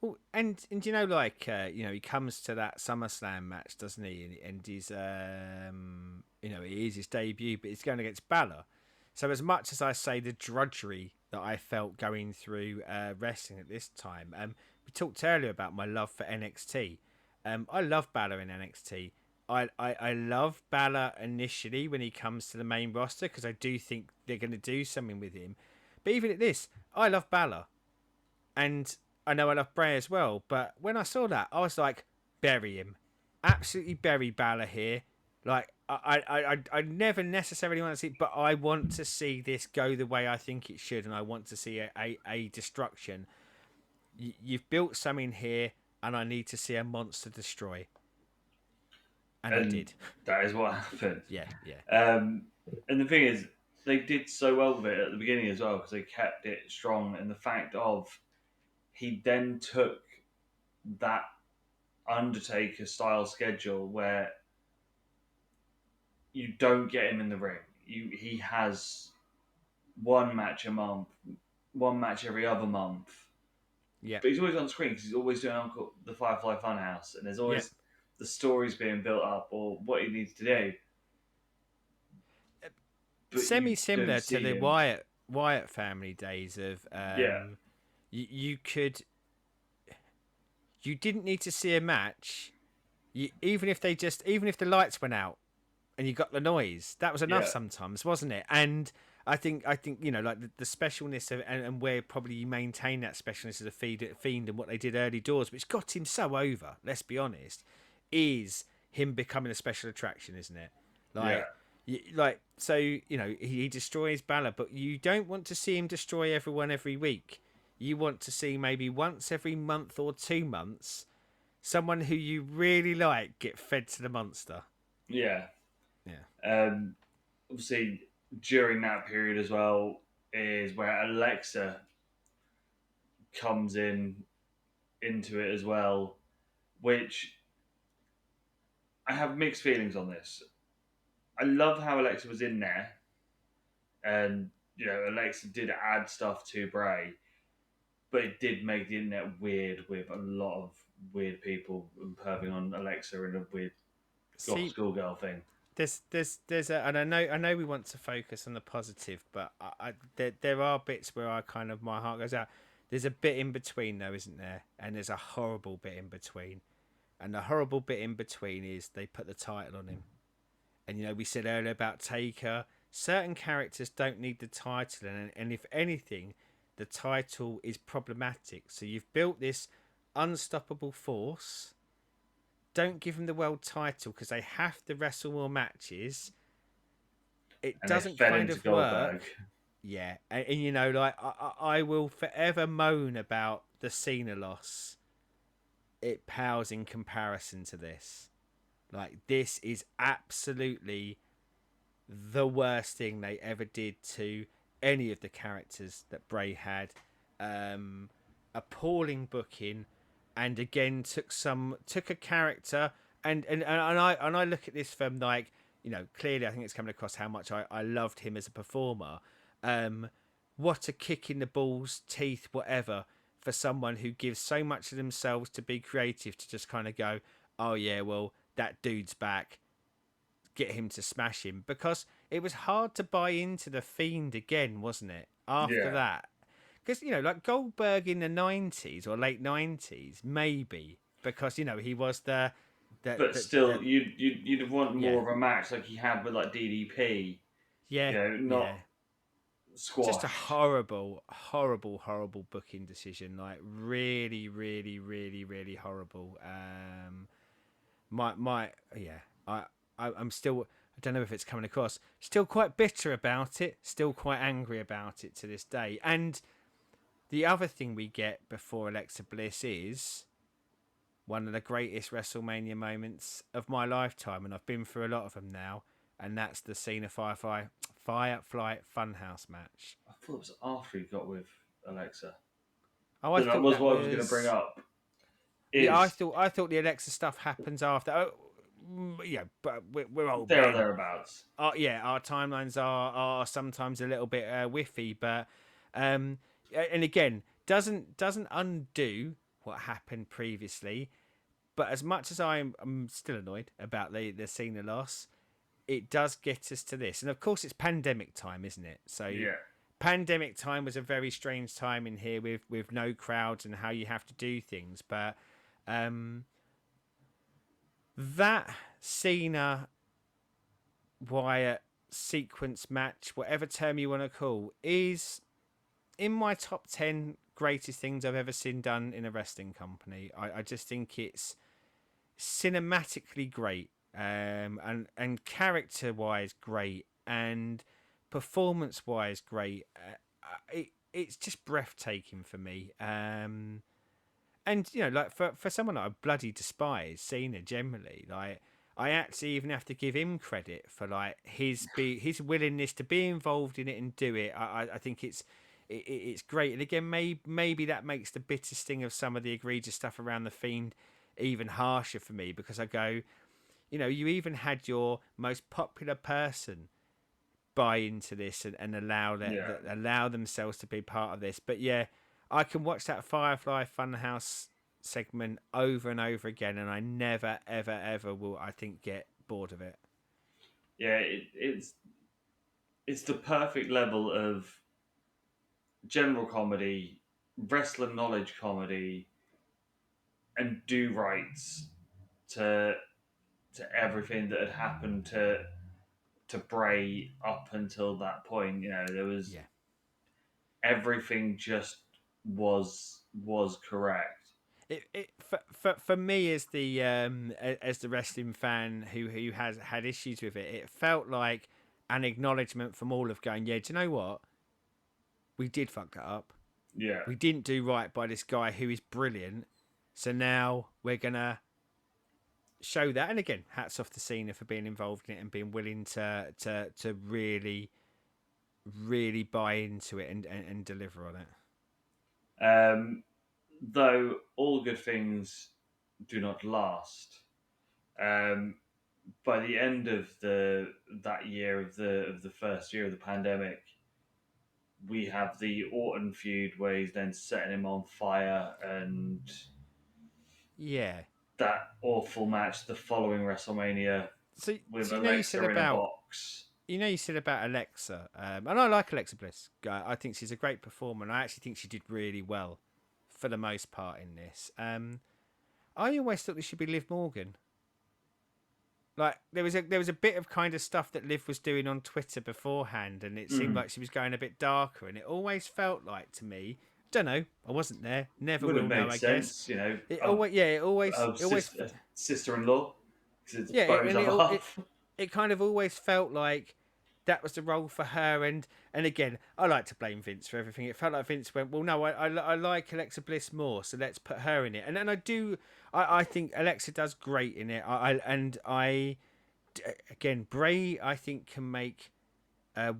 Well, and you know, like he comes to that SummerSlam match, doesn't he? And he's it is his debut, but he's going against Balor. So as much as I say the drudgery that I felt going through wrestling at this time, we talked earlier about my love for NXT. I love Balor in NXT. I love Balor initially when he comes to the main roster, because I do think they're going to do something with him. But even at this, I love Balor. And I know I love Bray as well, but when I saw that, I was like, bury him. Absolutely bury Balor here. Like, I never necessarily want to see, but I want to see this go the way I think it should, and I want to see a destruction. You've built something here, and I need to see a monster destroy. And I And did. that is what happened. Yeah, yeah. And the thing is, they did so well with it at the beginning as well because they kept it strong. And the fact of he then took that Undertaker style schedule where you don't get him in the ring. He has one match a month, one match every other month, Yeah, but he's always on screen because he's always doing Uncle the Firefly Funhouse, and there's yeah. always the stories being built up or what he needs to do. But you don't Semi-similar to see the him. Wyatt family days of Yeah, you could you didn't need to see a match. Even if even if the lights went out and you got the noise, that was enough yeah, sometimes, wasn't it? And I think like the specialness of and where probably you maintain that specialness of the fiend and what they did early doors, which got him so over. Let's be honest, is him becoming a special attraction, isn't it? yeah. Like. So he destroys Balor, but you don't want to see him destroy everyone every week. You want to see maybe once every month or 2 months someone who you really like get fed to the monster. Yeah. Yeah. Obviously, during that period as well is where Alexa comes into it as well, which I have mixed feelings on this. I love how Alexa was in there, and Alexa did add stuff to Bray, but it did make the internet weird with a lot of weird people perving on Alexa and a weird goth See, schoolgirl thing. there's a, and I know we want to focus on the positive, but there are bits where I kind of my heart goes out. There's a bit in between though, isn't there? And there's a horrible bit in between, and the horrible bit in between is they put the title on him. And we said earlier about Taker. Certain characters don't need the title, and if anything, the title is problematic. So you've built this unstoppable force. Don't give them the world title because they have to wrestle more matches. It And they doesn't fed kind into of work. Goldberg. Yeah, and like I will forever moan about the Cena loss. It pales in comparison to this. Like, this is absolutely the worst thing they ever did to any of the characters that Bray had. Appalling booking, and again took a character and I look at this from like clearly I think it's coming across how much I loved him as a performer. What a kick in the balls, teeth, whatever for someone who gives so much of themselves to be creative to just kind of go, oh yeah, well that dude's back, get him to smash him, because it was hard to buy into the Fiend again, wasn't it? After Yeah, that, because like Goldberg in the '90s or late '90s, maybe because he was but the still, you'd want yeah, more of a match like he had with like DDP. yeah, Not yeah. Just a squashed. horrible, horrible, horrible booking decision. Like really, really, really, really horrible. Yeah. I'm still. I don't know if it's coming across. Still quite bitter about it. Still quite angry about it to this day. And the other thing we get before Alexa Bliss is one of the greatest WrestleMania moments of my lifetime, and I've been through a lot of them now. And that's the Cena Firefly Funhouse match. I thought it was after he got with Alexa. Oh, I But that thought was that what I was going to bring was. up. Yeah, I Is thought I thought the Alexa stuff happens after. Oh, yeah, but we're old there or men. thereabouts. Yeah, our timelines are sometimes a little bit whiffy, but um, and again, doesn't undo what happened previously. But as much as I'm still annoyed about the Cena loss, it does get us to this, and of course it's pandemic time, isn't it? So Yeah, pandemic time was a very strange time in here with no crowds and how you have to do things, but um, that Cena Wyatt sequence match, whatever term you want to call, is in my top 10 greatest things I've ever seen done in a wrestling company. I just think it's cinematically great, and character wise great, and performance wise great. It's just breathtaking for me. And like for someone that I bloody despise, Cena generally, like I actually even have to give him credit for like his willingness to be involved in it and do it. I think it's great, and again, maybe that makes the bitter sting of some of the egregious stuff around the Fiend even harsher for me, because I go, you even had your most popular person buy into this and yeah, allow themselves to be part of this. But yeah, I can watch that Firefly Funhouse segment over and over again, and I never, ever, ever will, I think, get bored of it. yeah. It's the perfect level of general comedy, wrestling knowledge comedy, and do rights to everything that had happened to Bray up until that point. There was Yeah. everything just was correct. For me as the wrestling fan who has had issues with it, it felt like an acknowledgement from all of going, yeah, do you know what? We did fuck that up. Yeah, We didn't do right by this guy who is brilliant. So now we're gonna show that. And again, hats off to Cena for being involved in it and being willing to really, really buy into it and deliver on it. though all good things do not last. Um, by the end of that year of the first year of the pandemic, we have the Orton feud where he's then setting him on fire, and Yeah. that awful match the following WrestleMania So, with so you said Alexa in a about box. Alexa, and I like Alexa Bliss. I think she's a great performer, and I actually think she did really well for the most part in this. I always thought this should be Liv Morgan. Like there was a bit of kind of stuff that Liv was doing on Twitter beforehand, and it seemed Mm. like she was going a bit darker, and it always felt like to me. Don't know. I wasn't there. Never Would have will know. made I guess sense, it always. Yeah. of It always. sister-in-law, because it's Yeah. Bo's And other half. it kind of always felt like that was the role for her. And again, I like to blame Vince for everything. It felt like Vince went, well, no, I like Alexa Bliss more, so let's put her in it. And I do. I think Alexa does great in it. I again, Bray, I think, can make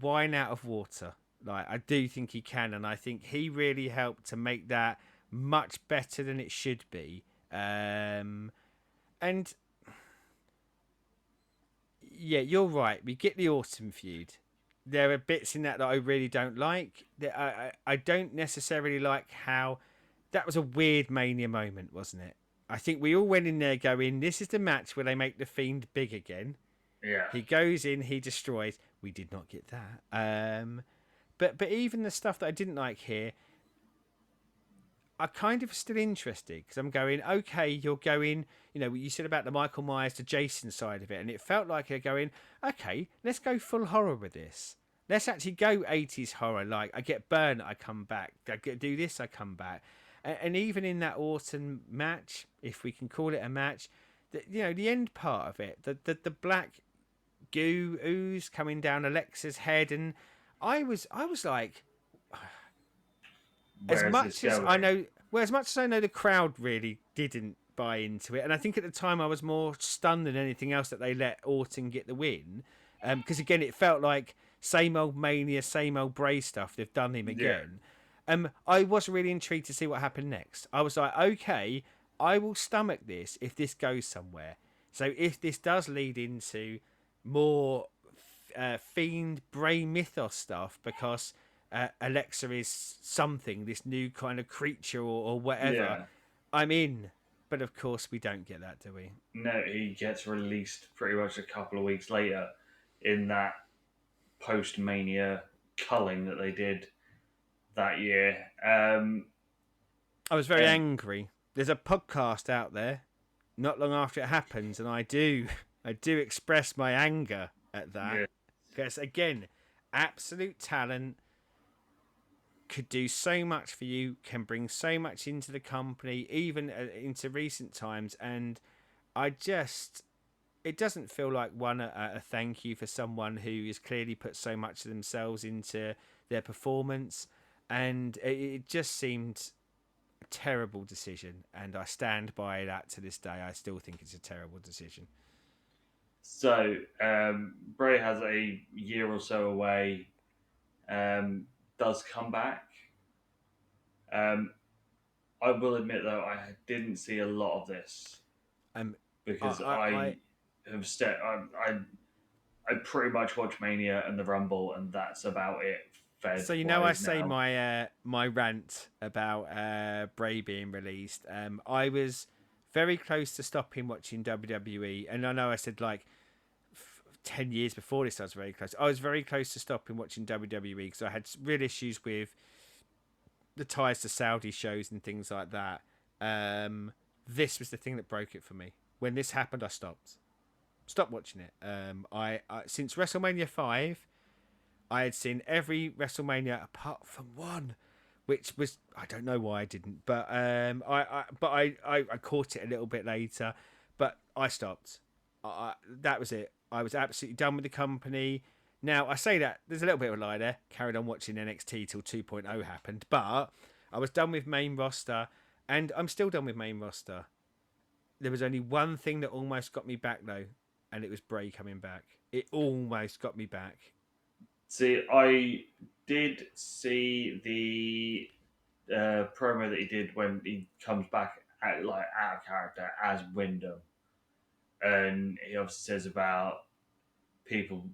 wine out of water. Like I do think he can, and I think he really helped to make that much better than it should be. And yeah, you're right. We get the autumn feud. There are bits in that I really don't like. I don't necessarily like how that was a weird Mania moment, wasn't it? I think we all went in there going, "This is the match where they make the Fiend big again." Yeah. He goes in, he destroys. We did not get that. But even the stuff that I didn't like here, I kind of still interested because I'm going, okay, you're going, you said about the Michael Myers to Jason side of it, and it felt like you're going, okay, let's go full horror with this. Let's actually go 80s horror. Like, I get burnt, I come back. Do this, I come back. And even in that Orton match, if we can call it a match, the end part of it, the black goo ooze coming down Alexa's head, and I was like, as Where's this much as going? I know, well, as much as I know, the crowd really didn't buy into it, and I think at the time I was more stunned than anything else that they let Orton get the win, because again, it felt like same old Mania, same old Bray stuff. They've done him Yeah. again. I was really intrigued to see what happened next. I was like, okay, I will stomach this if this goes somewhere. So if this does lead into more Fiend Bray mythos stuff, because Alexa is something, this new kind of creature or whatever, Yeah. I'm in. But of course, we don't get that, do we? No, he gets released pretty much a couple of weeks later in that post Mania culling that they did that year. I was very And angry. There's a podcast out there not long after it happens, and I do express my anger at that, yeah, because again, absolute talent, could do so much for you, can bring so much into the company, even into recent times, and I just, it doesn't feel like a thank you for someone who has clearly put so much of themselves into their performance, and it just seemed a terrible decision, and I stand by that to this day. I still think it's a terrible decision. so Bray has a year or so away. Does come back. Um, I will admit though, I didn't see a lot of this Um, because I I have I pretty much watch Mania and the Rumble, and that's about it. Fed So I wise say now. my rant about Bray being released. I was very close to stopping watching WWE, and I know I said like 10 years before this I was very close. I was very close to stopping watching WWE because I had real issues with the ties to Saudi shows and things like that. This was the thing that broke it for me. When this happened, I stopped watching it. I since WrestleMania 5. I had seen every WrestleMania apart from one, which was, I don't know why I didn't, but I caught it a little bit later, but I stopped. That was it. I was absolutely done with the company. Now I say that there's a little bit of a lie there. Carried on watching NXT till 2.0 happened, but I was done with main roster, and I'm still done with main roster. There was only one thing that almost got me back though, and it was Bray coming back. It almost got me back. See, I did see the promo that he did when he comes back like out of character as Wyndham, and he obviously says about people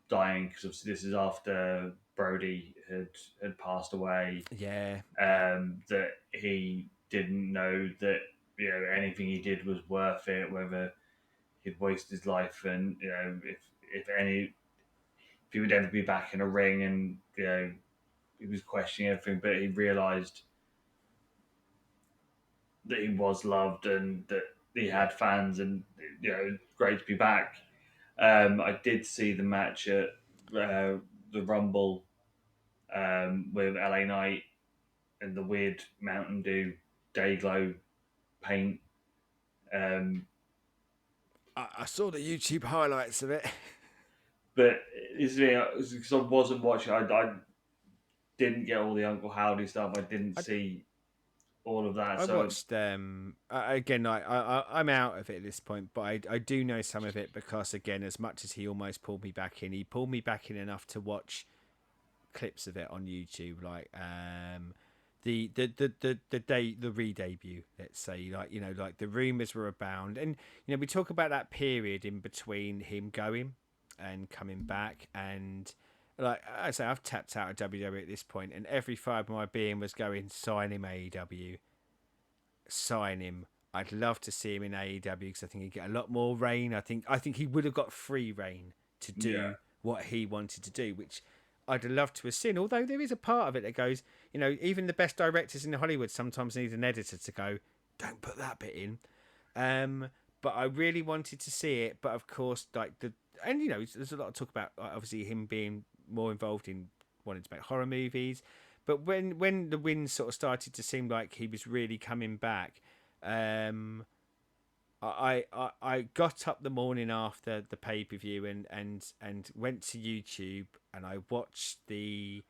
dying because obviously this is after Brody had passed away. Yeah, That he didn't know that anything he did was worth it, whether he'd wasted his life, and if he would ever be back in a ring, and he was questioning everything, but he realised that he was loved and that he had fans, and great to be back. I did see the match at the Rumble with LA Knight and the weird Mountain Dew Dayglow paint. Um, I saw the YouTube highlights of it. but because I wasn't watching, I didn't get all the Uncle Howdy stuff. I didn't I, see all of that. I So watched again. I'm out of it at this point, but I do know some of it because again, as much as he almost pulled me back in, he pulled me back in enough to watch clips of it on YouTube, like the re-debut, let's say, like like the rumors were abound, and we talk about that period in between him going and coming back, and like I say, I've tapped out of WWE at this point, and every fibre of my being was going, sign him AEW, sign him. I'd love to see him in AEW because I think he'd get a lot more reign. I think he would have got free reign to Yeah, do what he wanted to do, which I'd love to have seen. Although there is a part of it that goes, even the best directors in Hollywood sometimes need an editor to go, don't put that bit in. Um, but I really wanted to see it. But of course, and there's a lot of talk about obviously him being more involved in wanting to make horror movies. But when the wind sort of started to seem like he was really coming back, um, I got up the morning after the pay per view and went to YouTube and I watched the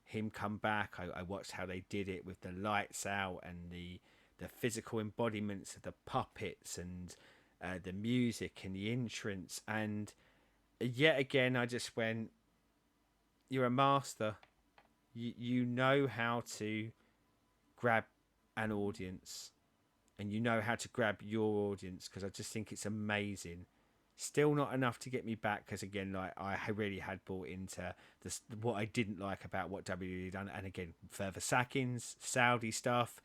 him come back. I watched how they did it with the lights out and the physical embodiments of the puppets and the music and the entrance. And yet again, I just went, "You're a master. You know how to grab an audience, and you know how to grab your audience." Because I just think it's amazing. Still not enough to get me back because again, like I really had bought into this what I didn't like about what WWE done, and again, further sackings, Saudi stuff.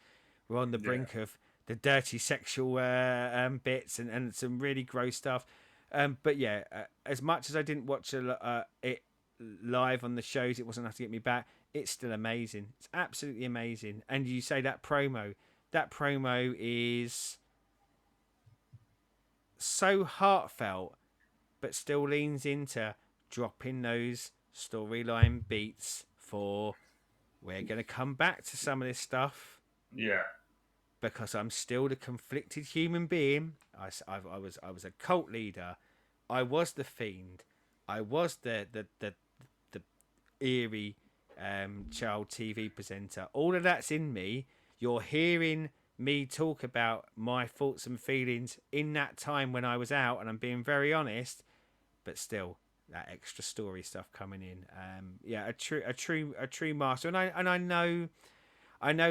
We're on the yeah, brink of the dirty sexual bits and some really gross stuff. But yeah, as much as I didn't watch it live on the shows, it wasn't enough to get me back. It's still amazing. It's absolutely amazing. And you say that promo. That promo is so heartfelt, but still leans into dropping those storyline beats for we're going to come back to some of this stuff yeah, because I'm still the conflicted human being. I was a cult leader. I was the fiend. I was the eerie child TV presenter. All of that's in me. You're hearing me talk about my thoughts and feelings in that time when I was out, and I'm being very honest. But still, that extra story stuff coming in. Yeah, a true master. And I know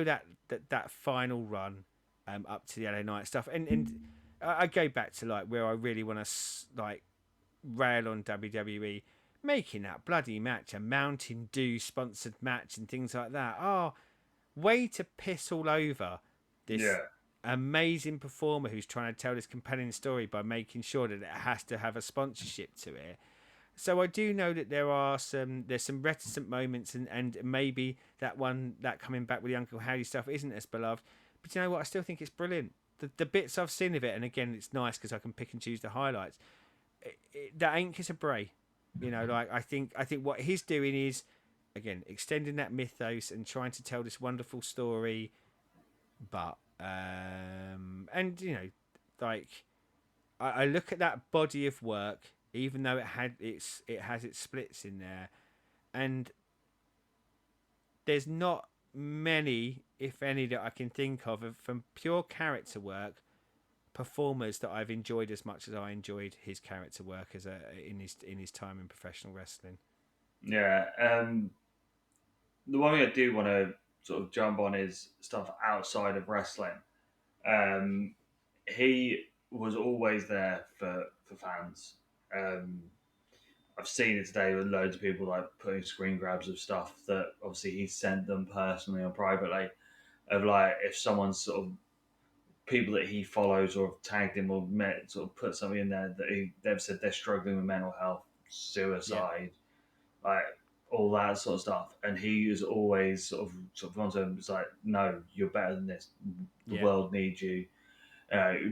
that final run up to the LA Knight stuff, and I go back to like where I really want to like rail on WWE making that bloody match a Mountain Dew sponsored match and things like that. Oh, way to piss all over this yeah, amazing performer who's trying to tell this compelling story by making sure that it has to have a sponsorship to it. So I do know that there's some reticent moments and maybe that coming back with the Uncle Howdy stuff isn't as beloved. But you know what? I still think it's brilliant. The bits I've seen of it, and again, it's nice because I can pick and choose the highlights. That ain't Kiss of Bray. Like I think what he's doing is again extending that mythos and trying to tell this wonderful story. But and like I look at that body of work, even though it has its splits in there, and there's not many, if any, that I can think of from pure character work performers that I've enjoyed as much as I enjoyed his character work in his time in professional wrestling. yeah. The one thing I do want to sort of jump on is stuff outside of wrestling. Um, he was always there for fans. Um, I've seen it today with loads of people like putting screen grabs of stuff that obviously he sent them personally or privately. Of like if someone's sort of people that he follows or have tagged him or met sort of put something in there that they've said they're struggling with mental health, Yeah, suicide, like all that sort of stuff. And he is always sort of gone to him. It's like, no, you're better than this. The yeah, world needs you.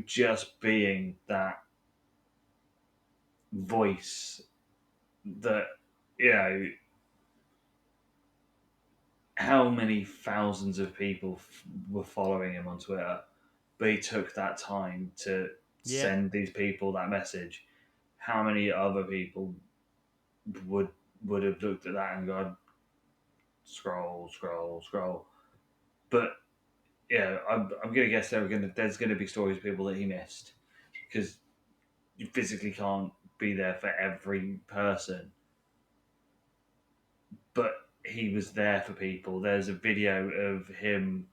Just being that voice that you know how many thousands of people were following him on Twitter, but he took that time to yeah, send these people that message. How many other people would would have looked at that and gone scroll, scroll, scroll? But yeah, I'm gonna guess there's gonna be stories of people that he missed because you physically can't be there for every person, but he was there for people. There's a video of him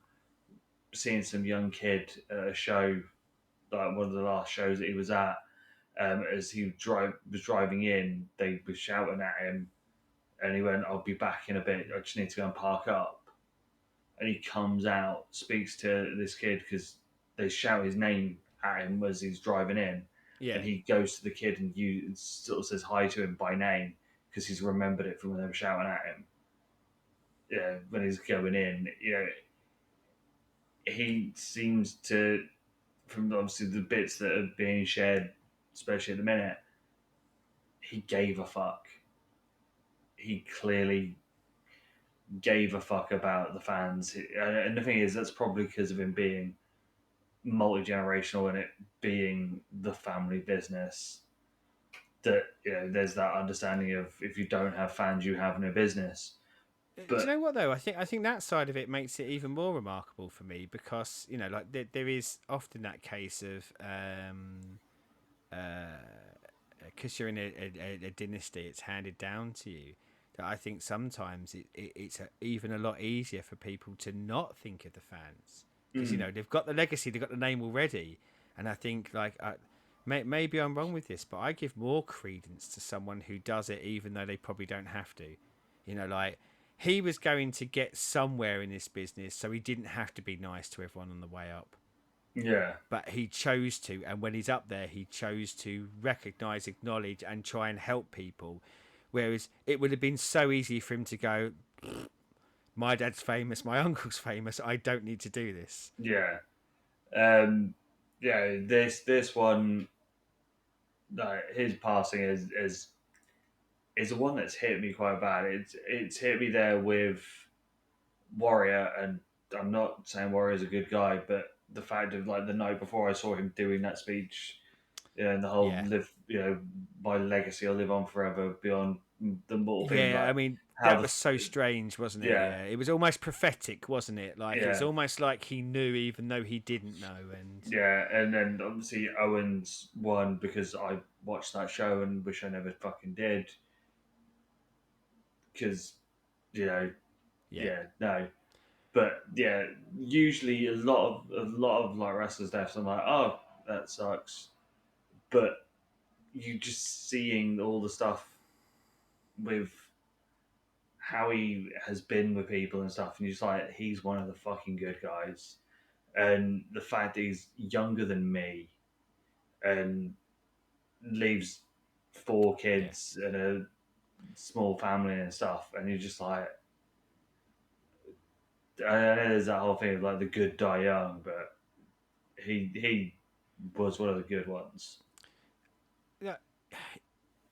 seeing some young kid at a show, like one of the last shows that he was at. As he was driving in, they were shouting at him, and he went, "I'll be back in a bit. I just need to go and park up." And he comes out, speaks to this kid because they shout his name at him as he's driving in, Yeah. and he goes to the kid and you sort of says hi to him by name because he's remembered it from when they were shouting at him. Yeah, when he's going in, he seems to, from obviously the bits that are being shared, especially at the minute, he gave a fuck. He clearly gave a fuck about the fans, and the thing is, that's probably because of him being multi generational and it being the family business. That there's that understanding of if you don't have fans, you have no business. Do you But know what though? I think that side of it makes it even more remarkable for me because like there is often that case of because you're in a dynasty, it's handed down to you. That I think sometimes it's even a lot easier for people to not think of the fans because they've got the legacy, they've got the name already, and I think maybe I'm wrong with this, but I give more credence to someone who does it even though they probably don't have to. Like he was going to get somewhere in this business, so he didn't have to be nice to everyone on the way up. yeah, But he chose to, and when he's up there, he chose to recognize, acknowledge, and try and help people. Whereas it would have been so easy for him to go, my dad's famous, my uncle's famous, I don't need to do this. yeah, um, yeah. This one, his passing is the one that's hit me quite bad. It's hit me there with Warrior, and I'm not saying Warrior's a good guy, but the fact of like the night before I saw him doing that speech, and the whole Yeah. live, my legacy will live on forever beyond the mortal thing, Yeah, I like mean, how that was so strange, wasn't it? yeah, Yeah, it was almost prophetic, wasn't it? Like, it was yeah, almost like he knew even though he didn't know. And yeah, and then obviously Owens won because I watched that show and wish I never fucking did, because you know, yeah, yeah, no, but yeah, usually a lot of like wrestlers' deaths, I'm like, oh, that sucks, but you just seeing all the stuff with how he has been with people and stuff, and you're just like, he's one of the fucking good guys. And the fact that he's younger than me and leaves four yeah. kids and a small family and stuff, and you're just like, I know there's that whole thing of like the good die young, but he was one of the good ones.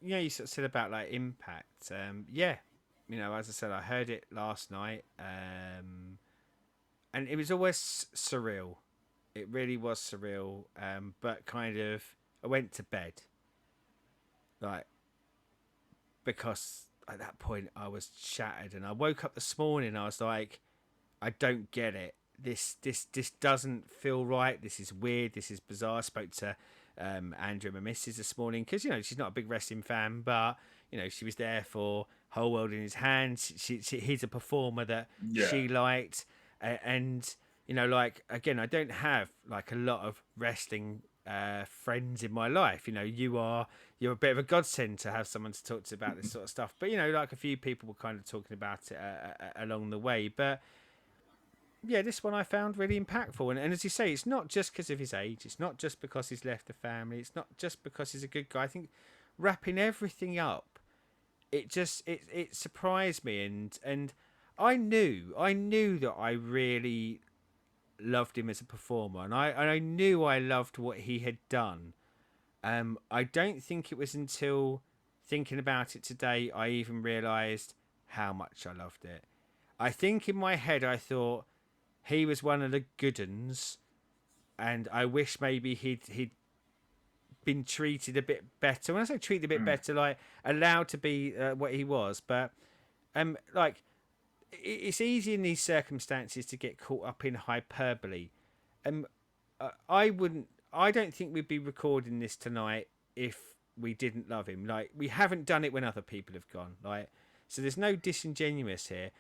Yeah, you sort of said about like impact. Yeah, as I said, I heard it last night, and it was always surreal. It really was surreal. But kind of, I went to bed like because at that point I was shattered, and I woke up this morning. I was like, I don't get it. This doesn't feel right. This is weird. This is bizarre. I spoke to Andrew, my missus, this morning because she's not a big wrestling fan, but she was there for Whole World in His Hands. He's a performer that Yeah, she liked, and like again, I don't have like a lot of wrestling friends in my life. You're a bit of a godsend to have someone to talk to about this sort of stuff. But like a few people were kind of talking about it along the way, but yeah, this one I found really impactful. And as you say, it's not just because of his age. It's not just because he's left the family. It's not just because he's a good guy. I think wrapping everything up, it surprised me. And I knew that I really loved him as a performer, and I knew I loved what he had done. I don't think it was until thinking about it today I even realised how much I loved it. I think in my head I thought he was one of the good uns, and I wish maybe he'd been treated a bit better. When I say treated a bit mm. better, like allowed to be what he was, but like it's easy in these circumstances to get caught up in hyperbole. Um, I wouldn't. I don't think we'd be recording this tonight if we didn't love him. Like we haven't done it when other people have gone. Like so, there's no disingenuous here.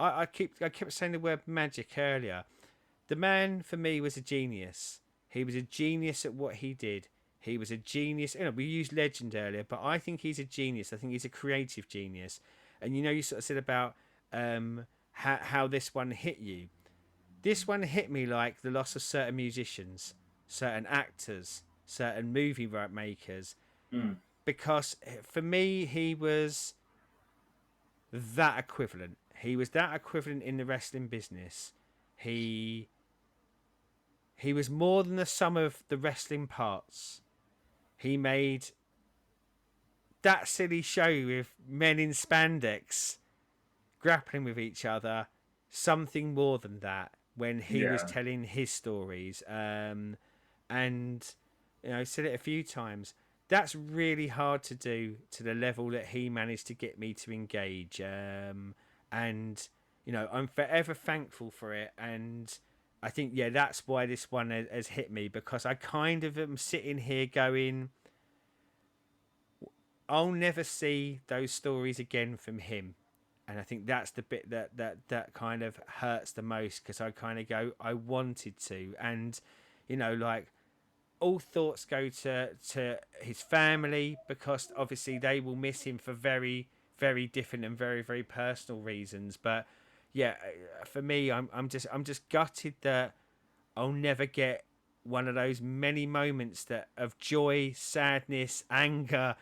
I kept saying the word magic earlier. The man for me was a genius. He was a genius at what he did. He was a genius. We used legend earlier, but I think he's a genius. I think he's a creative genius. And you sort of said about how this one hit you. This one hit me like the loss of certain musicians, certain actors, certain movie makers, Mm. because for me he was that equivalent. He was that equivalent in the wrestling business. He he was more than the sum of the wrestling parts. He made that silly show with men in spandex grappling with each other something more than that when he was Yeah, telling his stories. And I said it a few times. That's really hard to do to the level that he managed to get me to engage. And I'm forever thankful for it. And I think that's why this one has hit me, because I kind of am sitting here going, I'll never see those stories again from him. And I think that's the bit that kind of hurts the most, because I kind of go, I wanted to. And like, all thoughts go to his family, because obviously they will miss him for very, very different and very, very personal reasons. But yeah, for me, I'm just gutted that I'll never get one of those many moments that of joy, sadness, anger,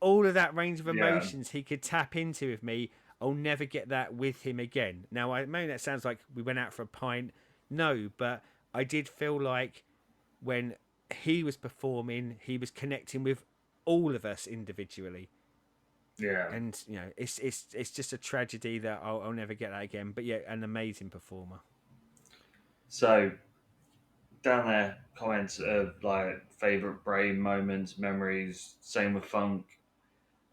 all of that range of yeah, emotions he could tap into with me. I'll never get that with him again. Now, I mean, that sounds like we went out for a pint. No, but I did feel like when he was performing, he was connecting with all of us individually. yeah. And it's just a tragedy that I'll never get that again. But yeah, an amazing performer. So down there, comments of like favorite Bray moments, memories. Same with Funk.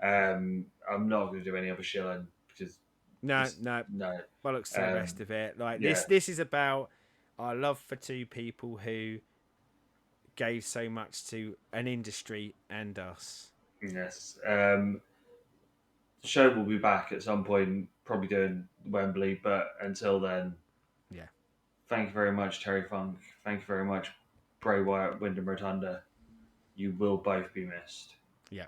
I'm not going to do any other shilling because No, this no, no. bollocks to the Um, rest of it. Like this, yeah, this is about our love for two people who gave so much to an industry and us. yes. The show will be back at some point, probably doing Wembley, but until then, Yeah, thank you very much, Terry Funk. Thank you very much, Bray Wyatt, Wyndham Rotunda. You will both be missed. yeah.